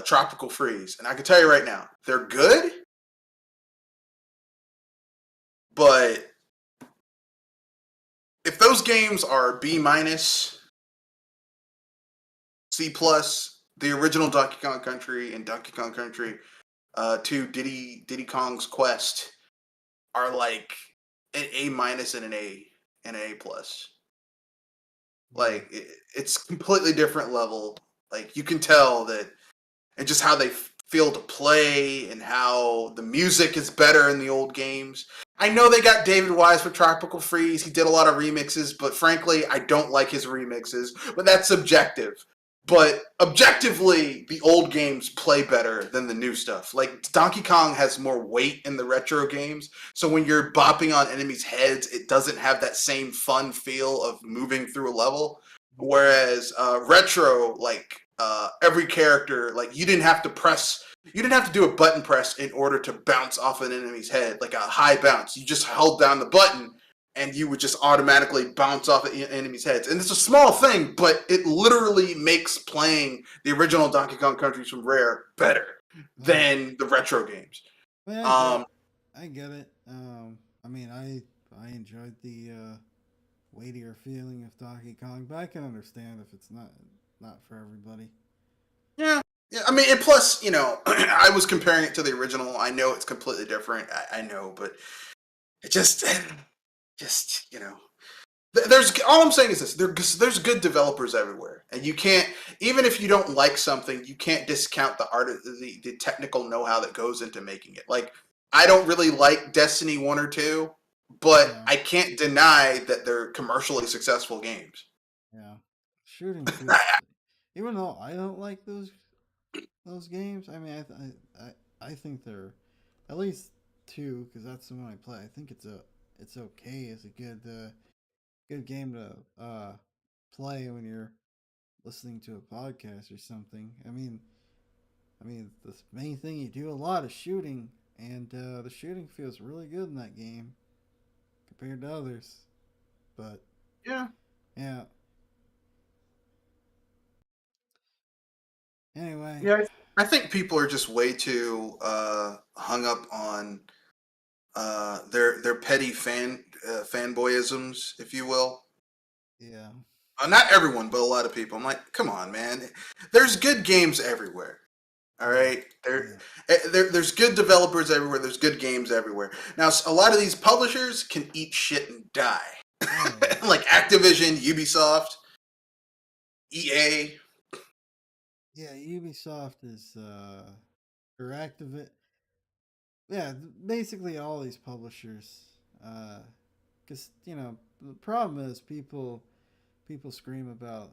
Tropical Freeze. And I can tell you right now, they're good, but if those games are B-, C plus, the original Donkey Kong Country and Donkey Kong Country 2 Diddy Kong's Quest are like an A minus and an A plus. Yeah. Like it's completely different level. Like you can tell that, and just how they feel to play, and how the music is better in the old games. I know they got David Wise for Tropical Freeze. He did a lot of remixes, but frankly, I don't like his remixes. But that's subjective. But objectively, the old games play better than the new stuff. Like Donkey Kong has more weight in the retro games, so when you're bopping on enemies' heads, it doesn't have that same fun feel of moving through a level. Whereas retro, like every character, like you didn't have to do a button press in order to bounce off an enemy's head, like a high bounce. You just held down the button, and you would just automatically bounce off enemies' heads. And it's a small thing, but it literally makes playing the original Donkey Kong Countries from Rare better Oh, than the retro games. well, Um, I get it. I mean, I enjoyed the weightier feeling of Donkey Kong, but I can understand if it's not for everybody. yeah, yeah. I mean, and plus, I was comparing it to the original. I know it's completely different. I know, but it just there's all I'm saying is this: there's good developers everywhere, and you can't, even if you don't like something, you can't discount the art of the technical know-how that goes into making it. Like I don't really like Destiny 1 or 2, but Yeah, I can't deny that they're commercially successful games. yeah. Shooting feels, even though I don't like those games. I mean, I think they're at least two because that's the one I play. I think it's okay. It's a good game to play when you're listening to a podcast or something. I mean, the main thing you do a lot is shooting, and the shooting feels really good in that game compared to others. But Yeah, yeah. Anyway, yeah. I think people are just way too hung up on their petty fanboyisms, if you will. yeah, Not everyone, but a lot of people. I'm like, come on, man. There's good games everywhere. All yeah, right, yeah. there's good developers everywhere. There's good games everywhere. Now, a lot of these publishers can eat shit and die, Oh yeah, like Activision, Ubisoft, EA. yeah. Ubisoft is or Activate. Yeah, basically all these publishers. Because the problem is people scream about.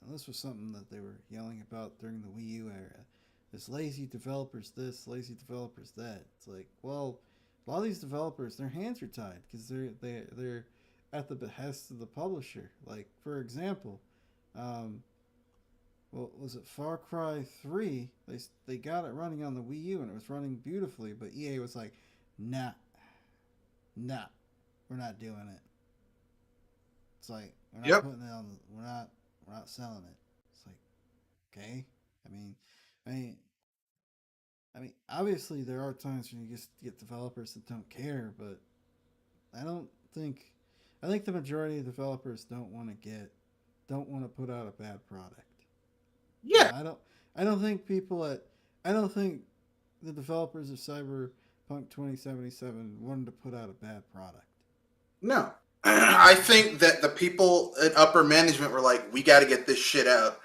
And this was something that they were yelling about during the Wii U era. This lazy developers, this lazy developers, that. It's like, well, a lot of these developers, their hands are tied because they're at the behest of the publisher. Like for example, um, well, was it Far Cry 3? They got it running on the Wii U and it was running beautifully, but EA was like, nah, nah, we're not doing it. It's like we're not Yep. putting it on. We're not selling it. It's like, okay. I mean, I mean, obviously there are times when you just get developers that don't care, but I don't think. I think the majority of developers don't want to put out a bad product. Yeah. I don't. I don't think people at. I don't think the developers of Cyberpunk 2077 wanted to put out a bad product. No. I think that the people in upper management were like, we got to get this shit out.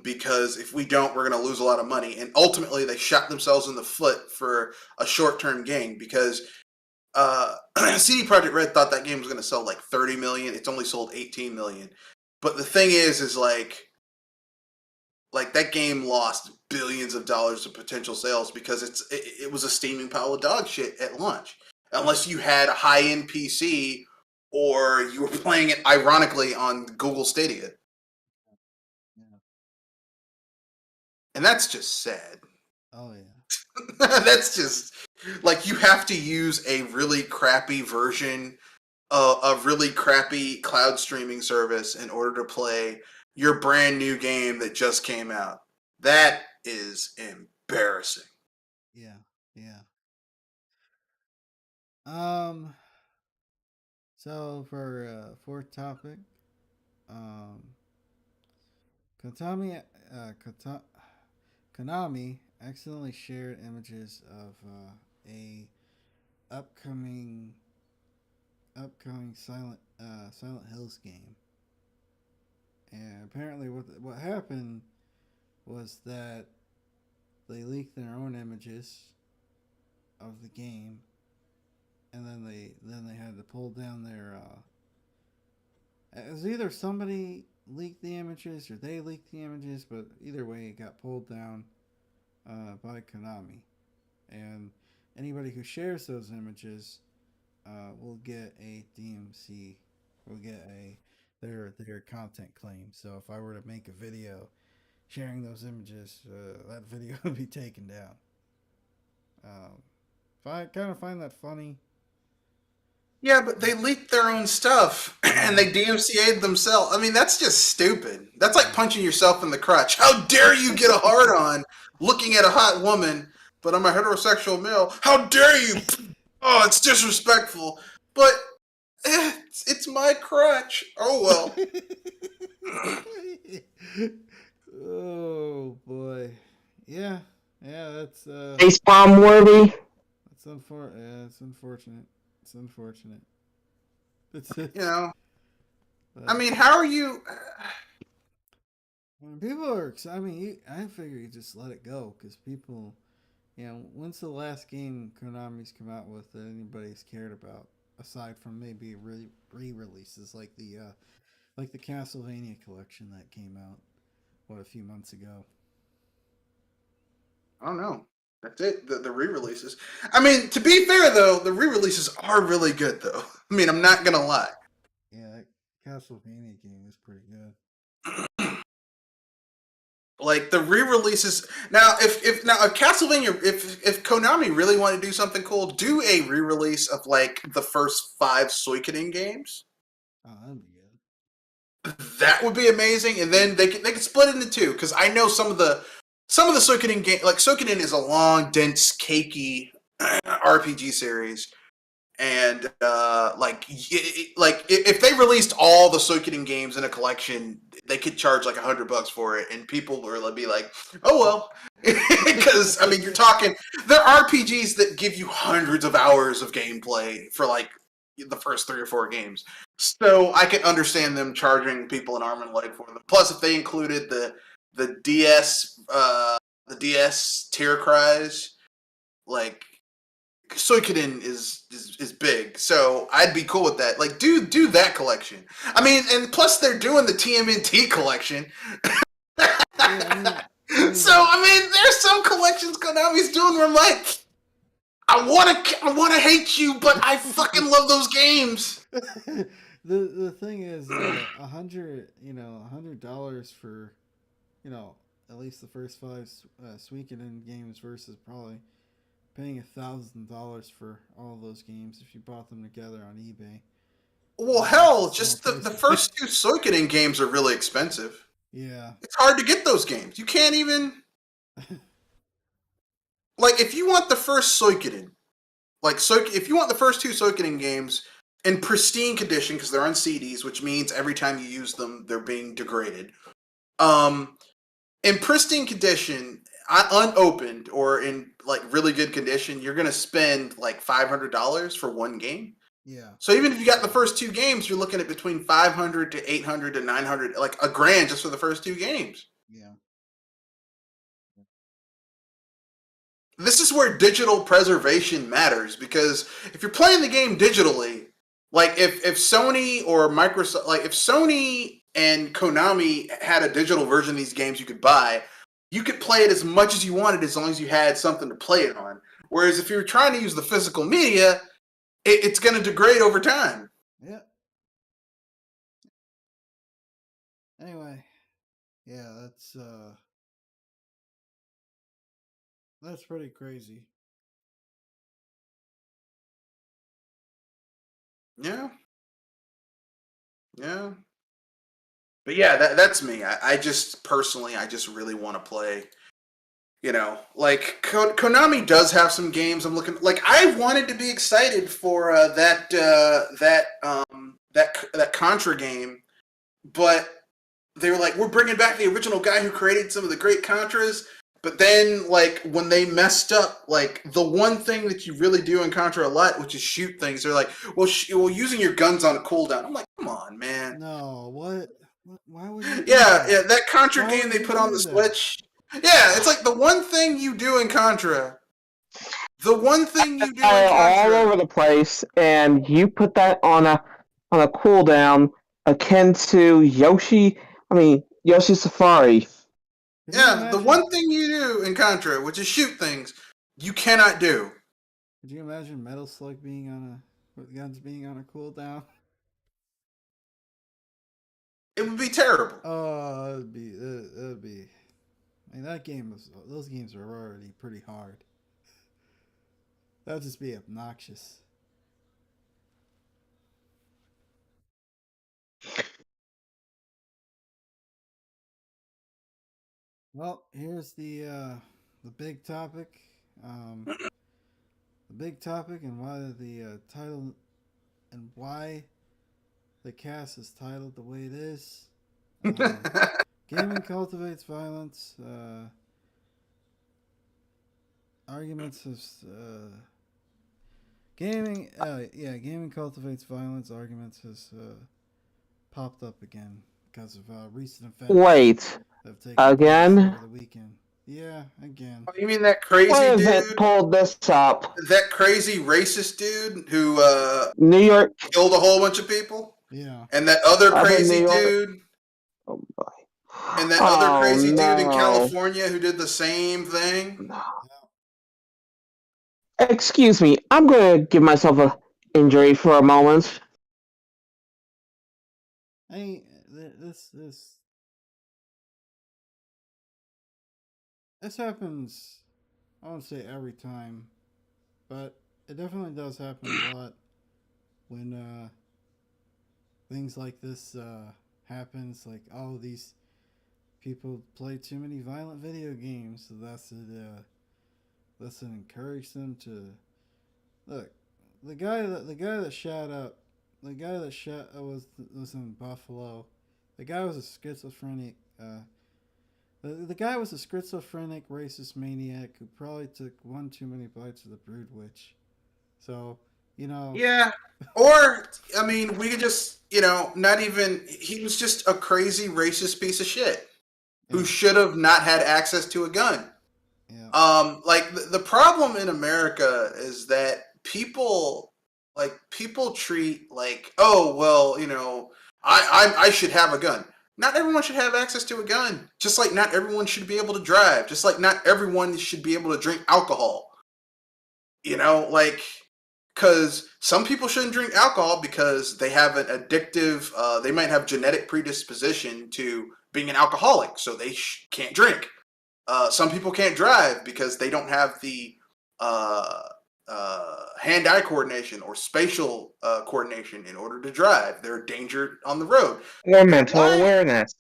Because if we don't, we're going to lose a lot of money. And ultimately, they shot themselves in the foot for a short-term gain because CD Projekt Red thought that game was going to sell like 30 million. It's only sold 18 million. But the thing is like that game lost billions of dollars of potential sales because it was a steaming pile of dog shit at launch. Unless you had a high-end PC or you were playing it ironically on Google Stadia. Yeah. And that's just sad. Oh yeah. That's just like you have to use a really crappy version a really crappy cloud streaming service in order to play your brand new game that just came out. That is embarrassing. Yeah. Yeah. Um. So for fourth topic, um, Konami accidentally shared images of a upcoming Silent Hills game, and apparently what happened was that they leaked their own images of the game, and then they had to pull down their. It was either somebody leaked the images or they leaked the images, but either way, it got pulled down by Konami, and anybody who shares those images will get a DMC, will get their content claim. So if I were to make a video sharing those images, that video would be taken down. I kind of find that funny. Yeah, but they leaked their own stuff and they DMCA'd themselves. I mean, that's just stupid. That's like punching yourself in the crotch. How dare you get a hard on looking at a hot woman, but I'm a heterosexual male? How dare you? Oh, it's disrespectful. But it's my crotch. Oh well. Oh boy, yeah, that's Face bomb worthy. it's unfortunate. It's unfortunate. You know, I mean, how are you? When people are, I mean, I figure you just let it go because people, when's the last game Konami's come out with that anybody's cared about aside from maybe re-releases like the Castlevania collection that came out a few months ago. I don't know. That's it. The re-releases. I mean, to be fair though, the re-releases are really good though. I mean, I'm not gonna lie. Yeah, that Castlevania game is pretty good. Like the re-releases now, if Castlevania, if Konami really want to do something cool, do a re-release of like the first 5 Suikoden games. Oh, that'd be good. That would be amazing, and then they could split it into 2 because I know some of the Suikoden game, like Suikoden is a long, dense, cakey RPG series. And like if they released all the Suikoden games in a collection, they could charge like $100 for it, and people would be like, "Oh well," because I mean, you're talking there are RPGs that give you hundreds of hours of gameplay for like the first 3 or 4 games. So I can understand them charging people an arm and a leg for them. Plus, if they included the DS tear cries, like. Suikoden is big, so I'd be cool with that. Like, do that collection. I mean, and plus they're doing the TMNT collection. So I mean, there's some collections Konami's doing where I'm like, I wanna hate you, but I fucking love those games. The thing is, $100 for, at least the first 5 Suikoden games versus probably paying $1,000 for all those games if you bought them together on eBay. Well, hell, just the first 2 Suikoden games are really expensive. Yeah. It's hard to get those games. You can't even... like, if you want the first Suikoden, if you want the first 2 Suikoden games in pristine condition, because they're on CDs, which means every time you use them, they're being degraded. In pristine condition... unopened or in like really good condition, you're gonna spend like $500 for one game. Yeah. So even if you got the first 2 games, you're looking at between $500 to $800 to $900, like $1,000 just for the first 2 games. Yeah. This is where digital preservation matters, because if you're playing the game digitally, like if Sony or Microsoft, like if Sony and Konami had a digital version of these games you could buy, you could play it as much as you wanted as long as you had something to play it on. Whereas if you're trying to use the physical media, it's going to degrade over time. Yeah. Anyway, yeah, that's pretty crazy. Yeah. Yeah. But yeah, that's me. I just personally, I just really want to play. Like Konami does have some games. I'm looking like I wanted to be excited for that Contra game, but they were like, we're bringing back the original guy who created some of the great Contras. But then, like, when they messed up, like, the one thing that you really do in Contra a lot, which is shoot things, they're like, well, using your guns on a cooldown. I'm like, come on, man. No, what? Why would you do Yeah, that? that Contra Why game would they you put on the do that? Switch. Yeah, it's like the one thing you do in Contra. The one thing you do in Fire all Contra. over the place, and you put that on a cooldown akin to Yoshi. I mean Yoshi Safari. Could you Yeah, the imagine? one thing you do in Contra, which is shoot things, you cannot do. Could you imagine Metal Slug being on a with guns being on a cooldown? It would be terrible. Oh, it'd be. I mean, that game was. Those games are already pretty hard. That'd just be obnoxious. Well, here's the big topic. Um, the big topic and why the title and why the cast is titled the way it is. Gaming cultivates violence. Arguments is gaming. Gaming cultivates violence. Arguments has popped up again because of recent events Wait, that have taken place again? over the weekend. Yeah, again. You mean that What crazy event dude? pulled this up? That crazy racist dude who New York. killed a whole bunch of people? Yeah. And that other Up in New crazy York. dude? Oh boy. And that other Oh crazy dude in no. California who did the same thing? Excuse me, I'm going to give myself a injury for a moment. I this happens. I won't say every time, but it definitely does happen a lot when things like this happens. Like, oh, these people play too many violent video games, so that's to encourage them to look. The guy that shot up, the guy that shot was in Buffalo. The guy was a schizophrenic. The guy was a schizophrenic racist maniac who probably took one too many bites of the brood witch. So, you know. Yeah. Or, I mean, we could just, not even. He was just a crazy racist piece of shit who Yeah. should have not had access to a gun. Yeah. Like the problem in America is that people treat like, oh well, I should have a gun. Not everyone should have access to a gun. Just like not everyone should be able to drive. Just like not everyone should be able to drink alcohol. Like because some people shouldn't drink alcohol because they have an addictive. They might have genetic predisposition to being an alcoholic, so they can't drink. Some people can't drive because they don't have the uh, hand-eye coordination or spatial coordination in order to drive. They're endangered on the road. Or mental Why? awareness.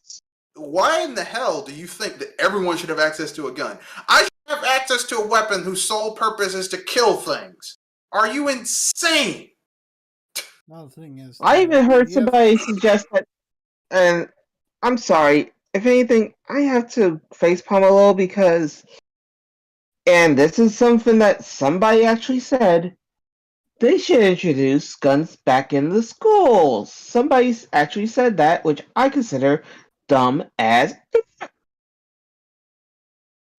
Why in the hell do you think that everyone should have access to a gun? I should have access to a weapon whose sole purpose is to kill things. Are you insane? Now the thing is, I even heard you have somebody suggest that, and I'm sorry, if anything, I have to facepalm a little because, and this is something that somebody actually said, they should introduce guns back in the schools. Somebody actually said that, which I consider dumb as.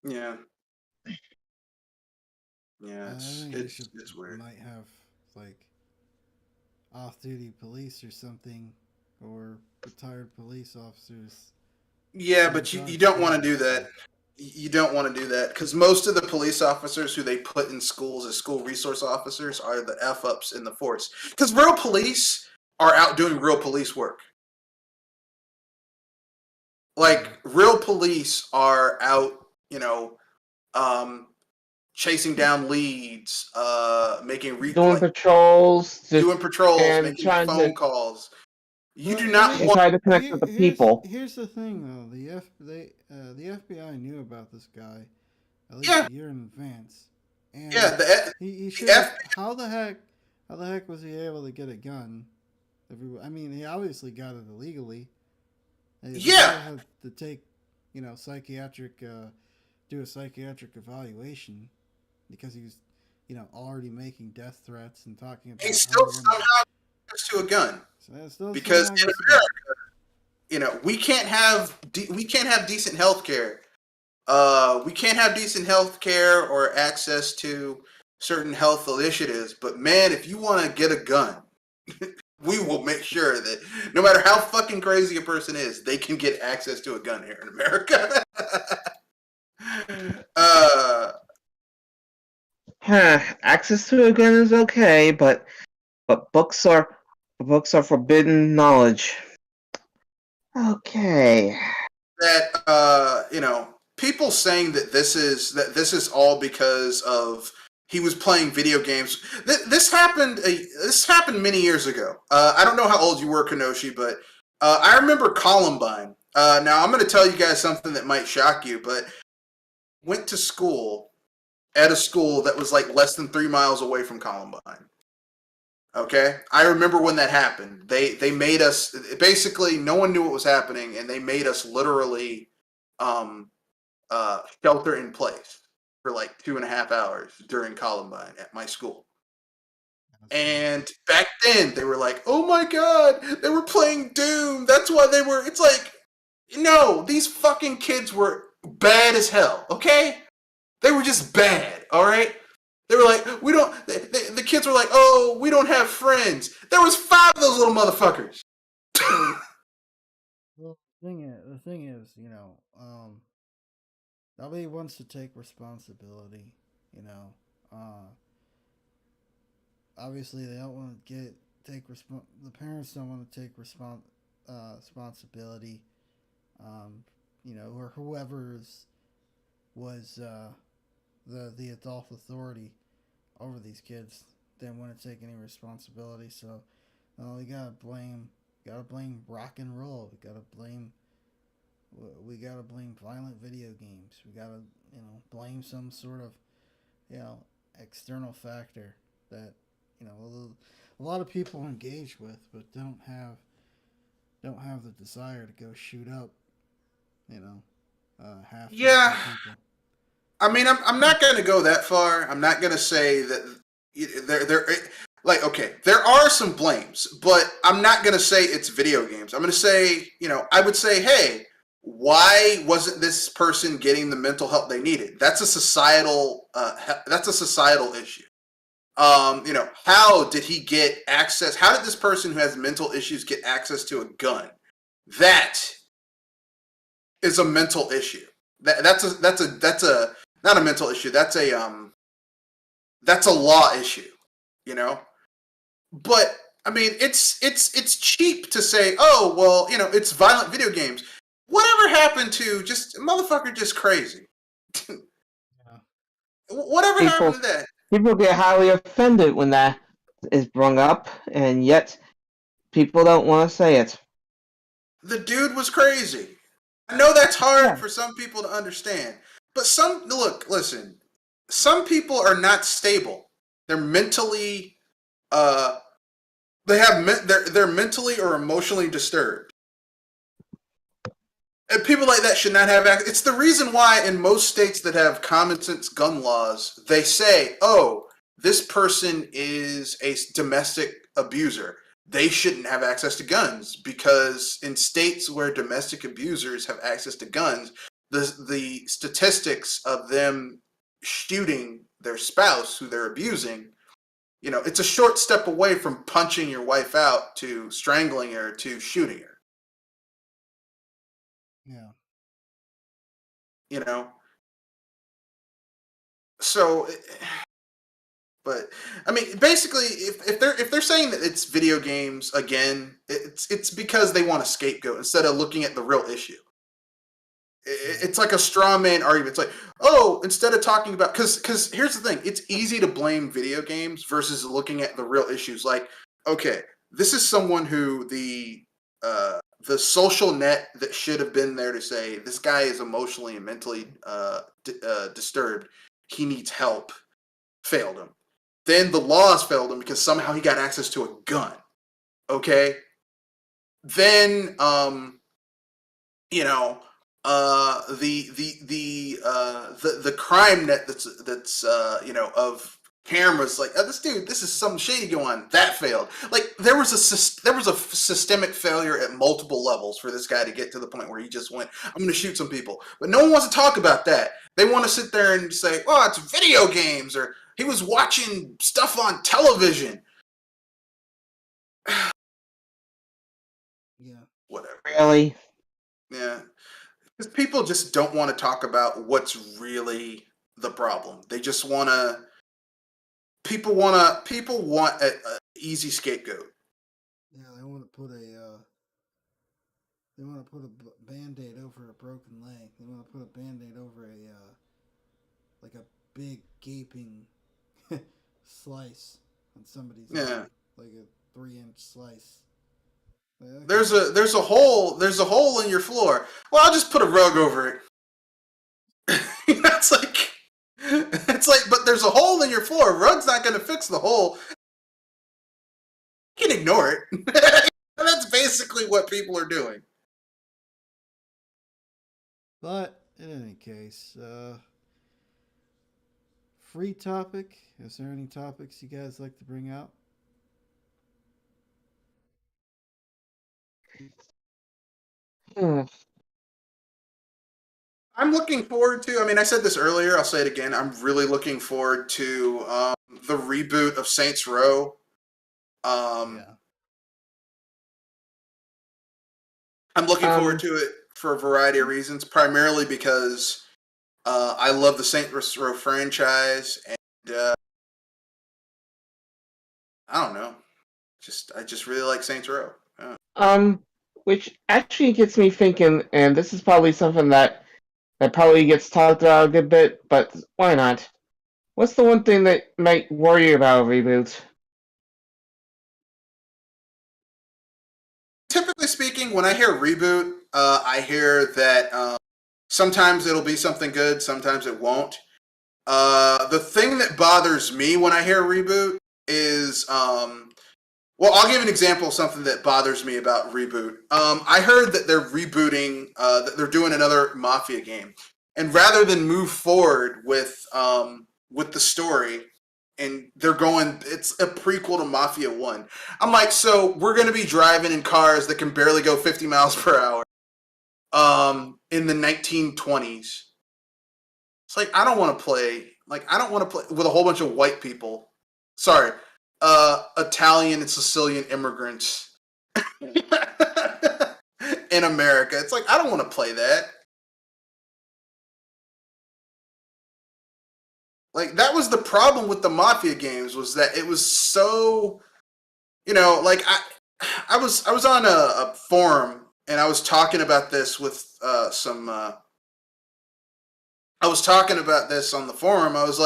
Yeah. Yeah, I it's think they it's should it's weird. might have like off-duty police or something, or retired police officers. Yeah, Have but you, guns you don't want to do too. that. You don't want to do that because most of the police officers who they put in schools as school resource officers are the F ups in the force. Because real police are out doing real police work. Like, real police are out, um, chasing down leads, making Doing patrols doing patrols, and making trying to phone calls. You But do I not mean, and want. try to connect with the people. here's the thing though. The FBI knew about this guy at least Yeah, a year in advance, yeah. and The he the should have. F. How the heck was he able to get a gun? I mean, he obviously got it illegally, The guy Yeah, had to take, psychiatric, do a psychiatric evaluation because he was, already making death threats and talking he about how still he wanted. somehow gets to a gun So that still because somehow in gets a gun. America, we can't have decent health care. We can't have decent health care or access to certain health initiatives. But man, if you want to get a gun, we will make sure that no matter how fucking crazy a person is, they can get access to a gun here in America. uh, Access to a gun is okay, but books are forbidden knowledge. Okay. that people saying that this is all because of he was playing video games. This happened. This happened many years ago. I don't know how old you were, Kenoshi, but I remember Columbine. Now I'm going to tell you guys something that might shock you, but went to school at a school that was like less than 3 miles away from Columbine. Okay, I remember when that happened. They made us basically no one knew what was happening, and they made us literally um, shelter in place for like 2.5 hours during Columbine at my school. That's crazy. And back then they were like, "Oh my god, they were playing Doom. That's why they were." It's like, no, these fucking kids were bad as hell. Okay, they were just bad. All right. They were like, we don't. The kids were like, oh, we don't have friends. There was 5 of those little motherfuckers. Well, the thing is, nobody wants to take responsibility. You know, uh, obviously they don't want to the parents don't want to take responsibility. Or whoever's was the adult authority over these kids didn't want to take any responsibility. So, we gotta blame rock and roll. We gotta blame violent video games. We gotta blame some sort of you know external factor that a lot of people engage with, but don't have the desire to go shoot up you know half Yeah, decent people. I mean, I'm not going to go that far. I'm not going to say that they're like okay. There are some blames, but I'm not going to say it's video games. I'm going to say I would say, hey, why wasn't this person getting the mental help they needed? That's a societal issue. How did he get access? How did this person who has mental issues get access to a gun? That is a mental issue. That's a not a mental issue. That's a law issue. You know, but I mean, it's cheap to say, oh well, it's violent video games. Whatever happened to just motherfucker just crazy? Yeah. Whatever happened People to that? people get highly offended when that is brought up, and yet people don't want to say it. The dude was crazy. I know that's hard Yeah. for some people to understand, but listen. Some people are not stable. They're mentally, uh, they're mentally or emotionally disturbed, and people like that should not have access. It's the reason why in most states that have common sense gun laws, they say, "Oh, this person is a domestic abuser. They shouldn't have access to guns because in states where domestic abusers have access to guns, the statistics of them shooting their spouse who they're abusing, it's a short step away from punching your wife out to strangling her to shooting her. Yeah. You know, so but I mean, basically, if they're saying that it's video games again, it's because they want a scapegoat instead of looking at the real issue. Yeah. It's like a straw man argument. It's like, oh, instead of talking about because here's the thing, it's easy to blame video games versus looking at the real issues. Like, okay, this is someone who the social net that should have been there to say this guy is emotionally and mentally disturbed. He needs help. Failed him. Then the laws failed him because somehow he got access to a gun. Okay. Then you know, the crime net that's of cameras like, oh, this is something shady going on, that failed. Like there was a systemic failure at multiple levels for this guy to get to the point where he just went, I'm going to shoot some people. But no one wants to talk about that. They want to sit there and say, oh, it's video games, or he was watching stuff on television. Yeah. Whatever. Really? Yeah. Because people just don't want to talk about what's really the problem. They just want to. People want a easy scapegoat. Yeah, they want to put a band-aid over a broken leg. They want to put a band-aid over a like a big gaping slice on somebody's Yeah. eye, like a 3-inch slice. Like, There's a hole in your floor. Well, I'll just put a rug over it. That's like it's like, but there's a hole in your floor. A rug's not going to fix the hole. You can ignore it. That's basically what people are doing. but in any case, free topic. Is there any topics you guys like to bring out? Hmm. I'm looking forward to. I mean, I said this earlier. I'll say it again. I'm really looking forward to the reboot of Saints Row. Um, Yeah. I'm looking forward Um, to it for a variety of reasons. Primarily because I love the Saints Row franchise, and I don't know. I just really like Saints Row. um, which actually gets me thinking, and this is probably something that probably gets talked about a good bit, but why not? What's the one thing that might worry you about a reboot? Typically speaking, when I hear reboot, I hear that sometimes it'll be something good, sometimes it won't. The thing that bothers me when I hear reboot is, well, I'll give an example of something that bothers me about reboot. I heard that they're rebooting, that they're doing another Mafia game, and rather than move forward with the story, and they're going, it's a prequel to Mafia One. I'm like, so we're going to be driving in cars that can barely go 50 miles per hour, in the 1920s. It's like I don't want to play. Like I don't want to play with a whole bunch of white people. Sorry, Italian and Sicilian immigrants in America. It's like I don't want to play that. Like that was the problem with the Mafia games, was that it was so, like I was on a forum, and I was talking about this with some. I was talking about this on the forum. I was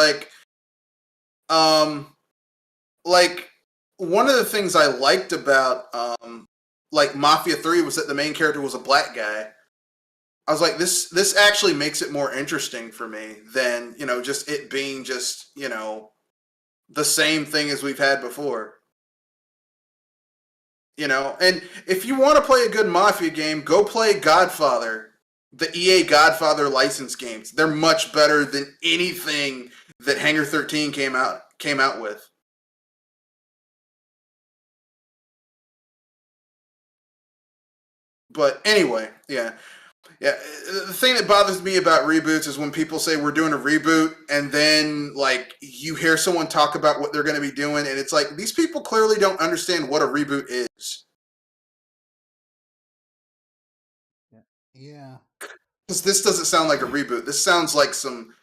um, like one of the things I liked about like Mafia 3 was that the main character was a black guy. I was like, this actually makes it more interesting for me than, just it being just, the same thing as we've had before. And if you want to play a good Mafia game, go play Godfather, the EA Godfather license games. They're much better than anything that Hangar 13 came out with. But anyway, yeah. Yeah, the thing that bothers me about reboots is when people say we're doing a reboot, and then like you hear someone talk about what they're going to be doing, and it's like these people clearly don't understand what a reboot is. Yeah. Because this doesn't sound like a reboot. This sounds like some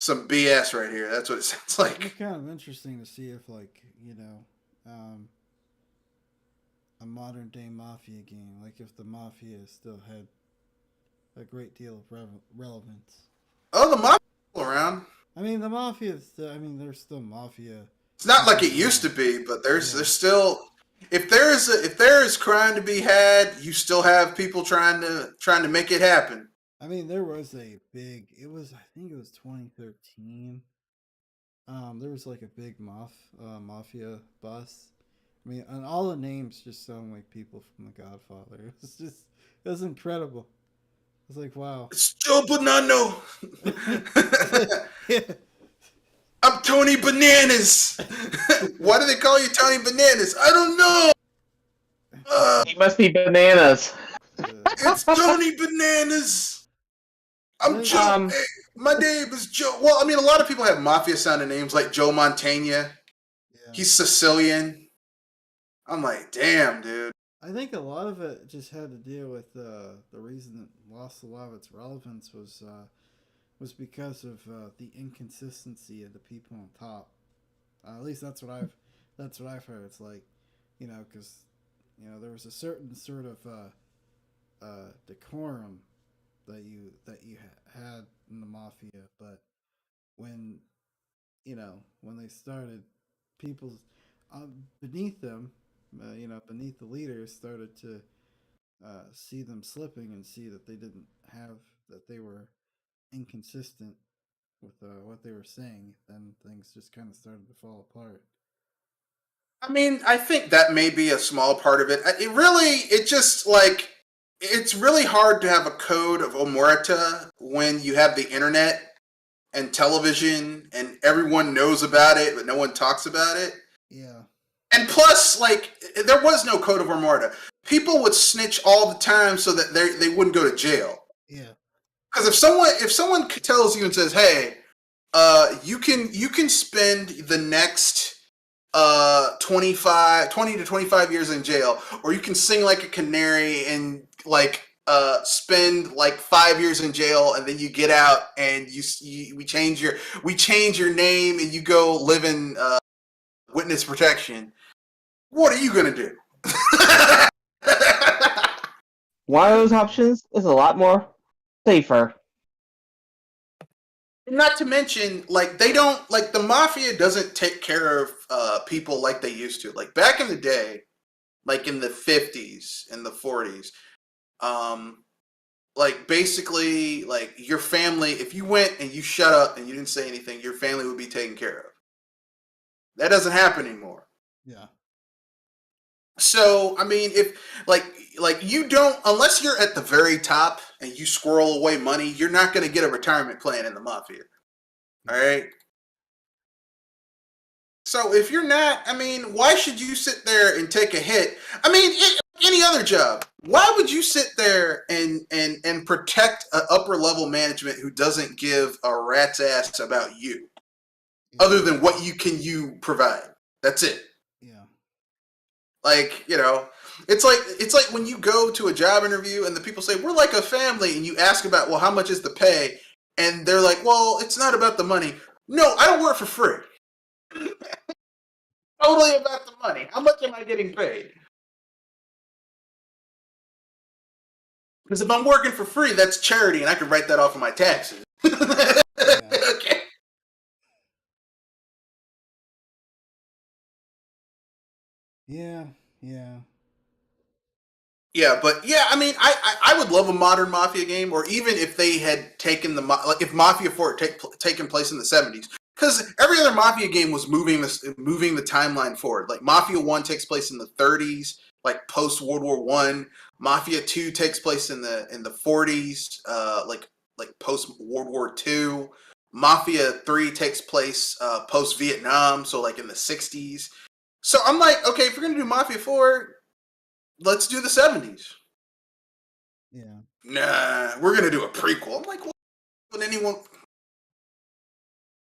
BS right here. That's what it sounds It'd be like. kind of interesting to see if, like, a modern day mafia game, like if the mafia still had a great deal of relevance. Oh, the mob around. I mean, the mafia is still, I mean, there's still mafia It's not like people it used to around. be, but Yeah. there's still, if there is crime to be had, you still have people trying to make it happen. I mean, there was I think it was 2013. There was like a big mafia bust. I mean, and all the names just sound like people from The Godfather. It was incredible. It's like, wow. It's Joe Bonanno. Yeah. I'm Tony Bananas. Why do they call you Tony Bananas? I don't know. He must be bananas. It's Tony Bananas. I I'm think, Joe. Hey, my name is Joe. Well, I mean, a lot of people have mafia sounding names like Joe Montana. yeah. He's Sicilian. I'm like, damn, dude. I think a lot of it just had to do with the reason it lost a lot of its relevance was because of the inconsistency of the people on top. At least that's what I've heard. It's like, because there was a certain sort of decorum that you had in the mafia, but when when they started, people beneath them, beneath the leaders, started to see them slipping and see that they were inconsistent with what they were saying, then things just kind of started to fall apart. I mean, I think that may be a small part of it. It just like, it's really hard to have a code of omerta when you have the internet and television and everyone knows about it, but no one talks about it. Yeah, And plus, like, there was no code of omerta. People would snitch all the time so that they wouldn't go to jail. yeah, Because if someone tells you and says, "Hey, you can spend the next 20 to 25 years in jail, or you can sing like a canary and like spend like 5 years in jail, and then you get out and we change your name and you go live in witness protection." What are you gonna do? One of those options is a lot more safer. Not to mention, like, they don't, like, the mafia doesn't take care of people like they used to. Like back in the day, like in the 50s and the 40s, um, like basically, like your family, if you went and you shut up and you didn't say anything, your family would be taken care of. That doesn't happen anymore. yeah, So I mean, if like you don't, unless you're at the very top and you squirrel away money, you're not going to get a retirement plan in the mafia. All right. So if you're not, I mean, why should you sit there and take a hit? I mean, any other job, why would you sit there and protect an upper level management who doesn't give a rat's ass about you, yeah, other than what you provide? That's it. yeah, Like, it's like when you go to a job interview and the people say, "We're like a family," and you ask about, well, how much is the pay? And they're like, "Well, it's not about the money." No, I don't work for free. Totally about the money. How much am I getting paid? Because if I'm working for free, that's charity, and I can write that off of my taxes. yeah, Okay. yeah, yeah, Yeah, but yeah, I mean, I would love a modern Mafia game, or even if they had taken like if Mafia 4 had taken place in the 70s, because every other Mafia game was moving the timeline forward. Like Mafia 1 takes place in the 30s, like post World War One. Mafia 2 takes place in the 40s, like post World War Two. Mafia 3 takes place post Vietnam, so like in the 60s. So I'm like, okay, if we're gonna do Mafia 4, let's do the 70s. yeah. Nah, we're gonna do a prequel. I'm like, what would anyone?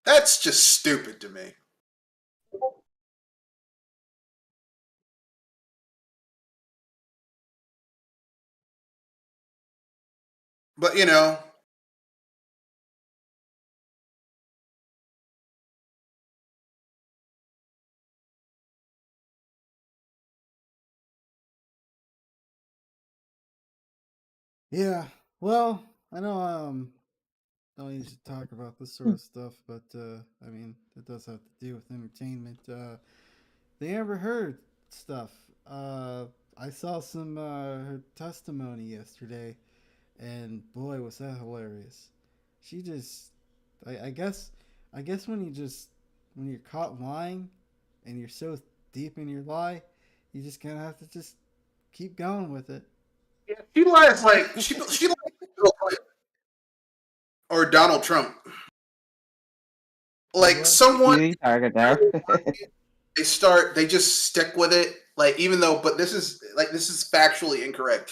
That's just stupid to me. But Yeah. Well, I know don't need to talk about this sort of stuff, but I mean, it does have to do with entertainment. The Amber Heard stuff. I saw some her testimony yesterday, and boy, was that hilarious. She just, I guess when you're caught lying, and you're so deep in your lie, you just kind of have to just keep going with it. she lies like she lies or Donald Trump. Wait, Like what? someone Easy target there. they just stick with it. Like even though, but this is factually incorrect.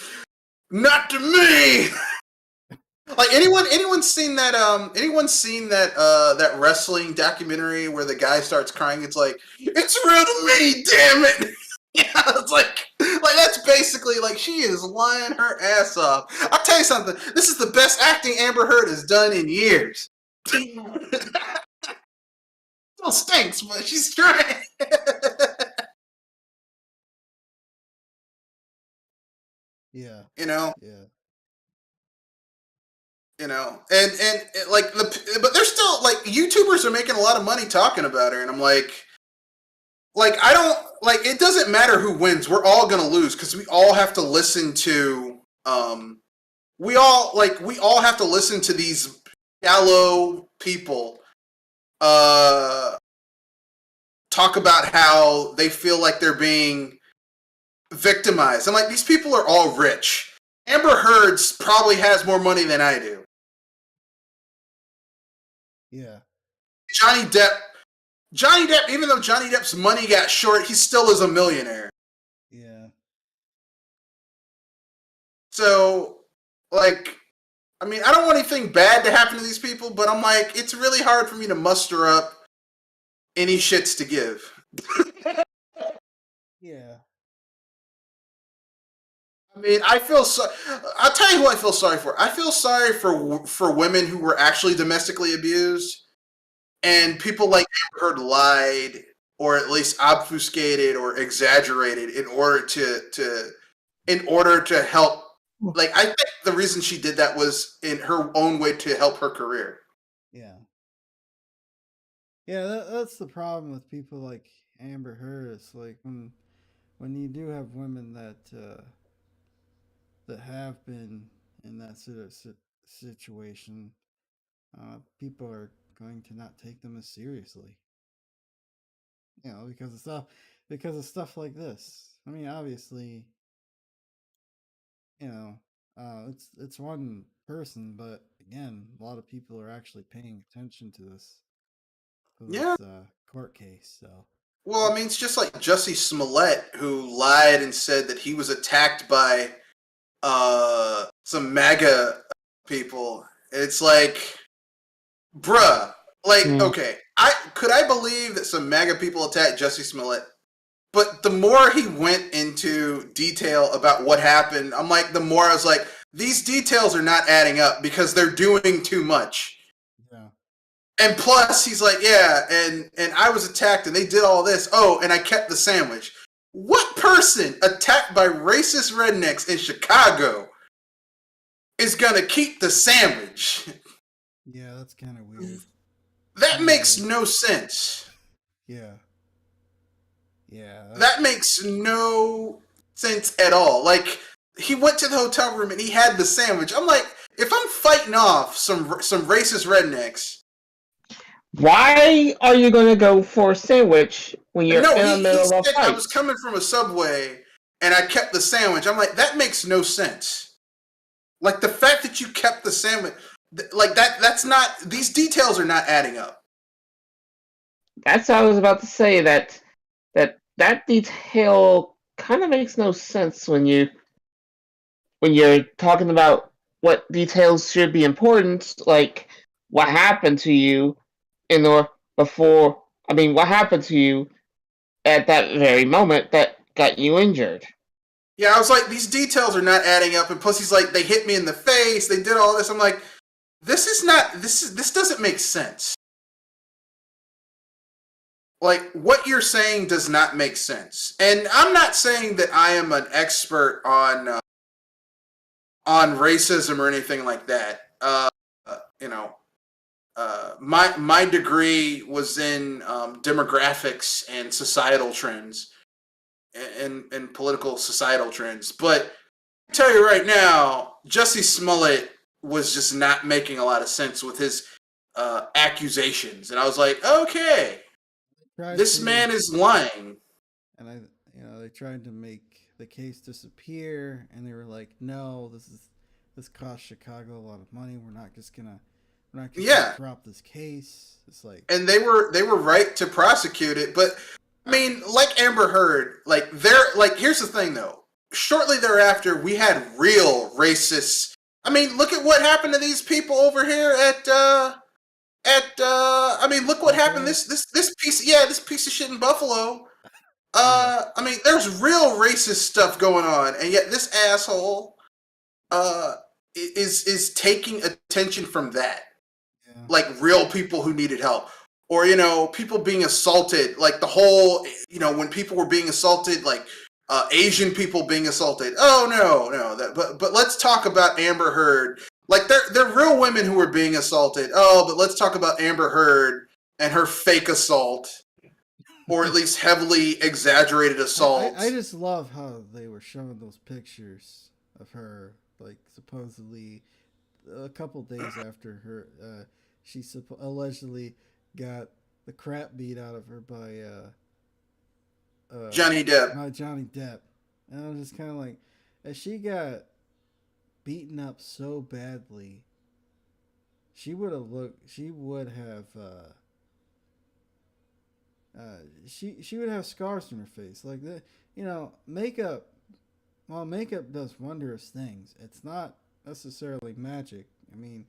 Not to me. Like anyone's seen that that wrestling documentary where the guy starts crying? It's like it's real to me, damn it. Yeah, it's like that's basically like she is lying her ass off. I'll tell you something. This is the best acting Amber Heard has done in years. Still stinks, but she's trying. Yeah. you know, Yeah. and like but they're still like YouTubers are making a lot of money talking about her, and I'm like I don't like it doesn't matter who wins. We're all gonna lose because we all have to listen to we all have to listen to these shallow people talk about how they feel like they're being victimized. I'm like, these people are all rich. Amber Heard's probably has more money than I do. Yeah. Johnny Depp, even though Johnny Depp's money got short, he still is a millionaire. Yeah. So, like, I mean, I don't want anything bad to happen to these people, but I'm like, it's really hard for me to muster up any shits to give. Yeah. I mean, I'll tell you who I feel sorry for. I feel sorry for women who were actually domestically abused, and people like Amber Heard lied, or at least obfuscated or exaggerated in order to help. Like, I think the reason she did that was in her own way to help her career. Yeah. Yeah, that's the problem with people like Amber Heard. It's like when you do have women that have been in that sort of situation, people are going to not take them as seriously. You know, because of stuff like this. I mean, obviously, you know, it's one person, but again, a lot of people are actually paying attention to Yeah. this court case. So Well, I mean, it's just like Jussie Smollett, who lied and said that he was attacked by some MAGA people. It's like, bruh, like, Hmm. okay, I believe that some MAGA people attacked Jussie Smollett, but the more he went into detail about what happened, I'm like, the more I was like, these details are not adding up because they're doing too much. yeah, And plus, he's like, yeah, and I was attacked, and they did all this. Oh, and I kept the sandwich. What person attacked by racist rednecks in Chicago is gonna keep the sandwich? yeah, that's kind of weird. That Kinda makes weird. no sense. Yeah, yeah, That makes no sense at all. Like, he went to the hotel room and he had the sandwich. I'm like, if I'm fighting off some racist rednecks, Why are you going to go for a sandwich when you're no, in the he middle of a said I fight? was coming from a Subway and I kept the sandwich. I'm like, that makes no sense. Like, the fact that you kept the sandwich, like that's not, these details are not adding up. That's what I was about to say. That detail kind of makes no sense when you're talking about what details should be important, like what happened to you in or before. I mean, what happened to you at that very moment that got you injured. Yeah, I was like, these details are not adding up. And plus, he's like, they hit me in the face. They did all this. I'm like, this doesn't make sense. Like, what you're saying does not make sense. And I'm not saying that I am an expert on racism or anything like that. You know, my degree was in demographics and societal trends and political societal trends. But I tell you right now, Jussie Smollett was just not making a lot of sense with his accusations, and I was like, okay, tried this to, man is lying. and they tried to make the case disappear, and they were like, no, this cost Chicago a lot of money. We're not just gonna we're not just gonna Yeah, drop this case. It's like, and they were right to prosecute it. But I mean, like Amber Heard, like they're like here's the thing though. Shortly thereafter, we had real racists. I mean, look at what happened to these people over here I mean, look what happened. Buffalo? This piece of shit in Buffalo. Yeah. I mean, there's real racist stuff going on, and yet this asshole uh is taking attention from that. Yeah. Like real people who needed help. Or, you know, people being assaulted, like the whole, you know, when people were being assaulted, like Asian people being assaulted. Oh no, but let's talk about Amber Heard. Like they're real women who were being assaulted. Oh, but let's talk about Amber Heard and her fake assault, or at least heavily exaggerated assault. I just love how they were showing those pictures of her, like supposedly a couple days after her, she allegedly got the crap beat out of her by Johnny Depp. Johnny Depp, and I was just kind of like, as she got beaten up so badly, she would have looked. She would have. She would have scars on her face like that. You know, makeup. Well, makeup does wondrous things. It's not necessarily magic. I mean,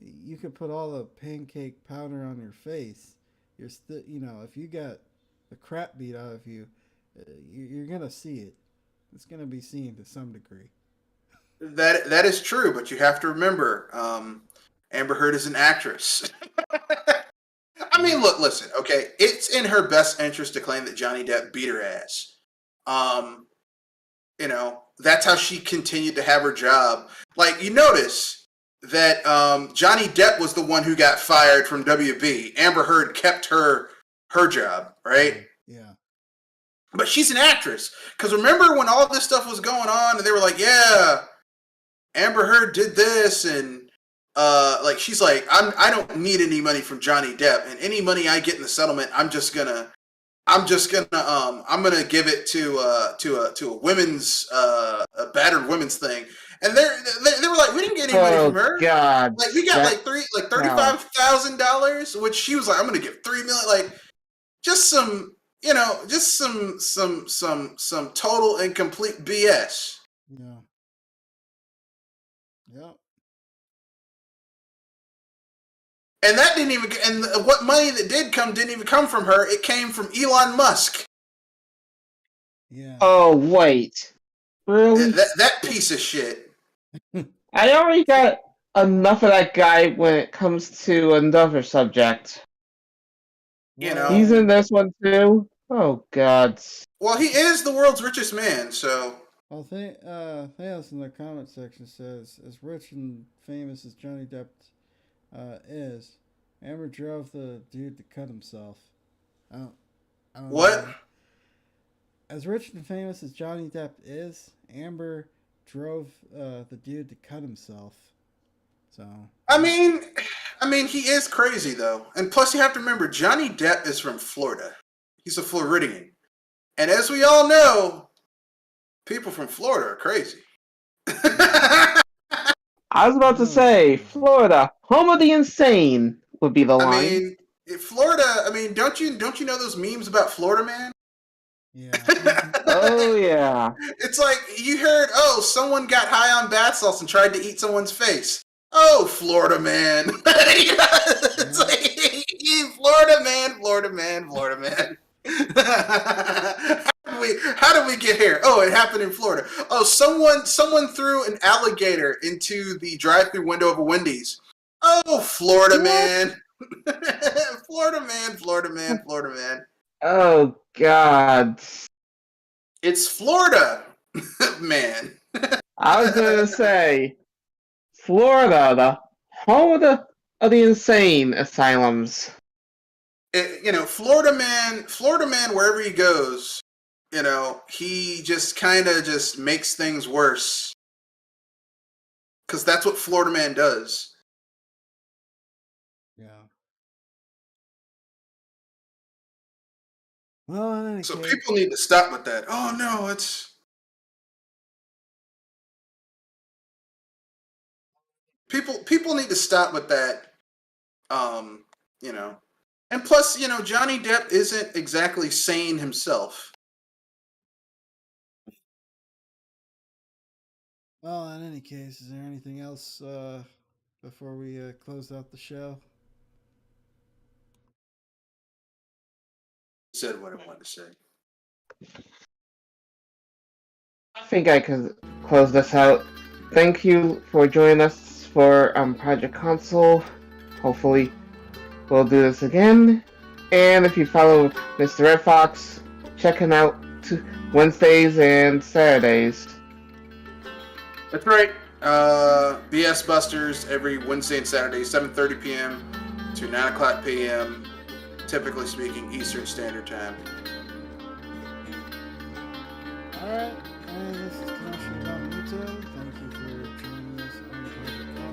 you could put all the pancake powder on your face. You're still, you know, if you got the crap beat out of you, you're gonna see it. It's gonna be seen to some degree. That is true, but you have to remember, Amber Heard is an actress. I mean, look, listen, okay, it's in her best interest to claim that Johnny Depp beat her ass. Um, you know, that's how she continued to have her job. Like, you notice that Johnny Depp was the one who got fired from WB. Amber Heard kept her job, right? Yeah. But she's an actress. Because remember when all this stuff was going on and they were like, yeah, Amber Heard did this and like she's like, I don't need any money from Johnny Depp, and any money I get in the settlement, I'm gonna give it to a women's a battered women's thing. And they were like, we didn't get any money from her. God. Like we got like $35,000, which she was like, I'm gonna give $3 million. Like just some, you know, just some total and complete BS. Yeah. Yeah. And that didn't even, and what money that did come didn't even come from her. It came from Elon Musk. Yeah. Oh, wait. Really? That piece of shit. I already got enough of that guy when it comes to another subject. You know. He's in this one too? Oh, God. Well, he is the world's richest man, so. Well, Thanos in the comment section says, as rich and famous as Johnny Depp is, Amber drove the dude to cut himself. I don't What? know. As rich and famous as Johnny Depp is, Amber drove the dude to cut himself. So. I mean, he is crazy though, and plus you have to remember, Johnny Depp is from Florida. He's a Floridian, and as we all know, people from Florida are crazy. I was about to say, Florida, home of the insane would be the line. I mean, Florida. I mean, don't you know those memes about Florida Man? Yeah. Oh yeah. It's like you heard, oh, someone got high on bath salts and tried to eat someone's face. Oh, Florida Man. It's like, Florida Man. How did we get here? Oh, it happened in Florida. Oh, someone threw an alligator into the drive-through window of a Wendy's. Oh, Florida Man. Florida Man. Oh God. It's Florida, man. I was gonna say, Florida, the home of the insane asylums. You know, Florida Man, wherever he goes, you know, he just kind of just makes things worse. Because that's what Florida Man does. Yeah. Well, in any So case, people need to stop with that. Oh no, it's people need to stop with that. You know, and plus, you know, Johnny Depp isn't exactly sane himself. Well, in any case, is there anything else before we close out the show? Said what I wanted to say. I think I could close this out. Thank you for joining us for Project Console. Hopefully, we'll do this again. And if you follow Mr. Red Fox, check him out Wednesdays and Saturdays. That's right. BS Busters every Wednesday and Saturday, 7:30 p.m. to 9 o'clock p.m. Typically speaking, Eastern Standard Time. All right. And this is Konoshi Mabuto. Thank you for joining us on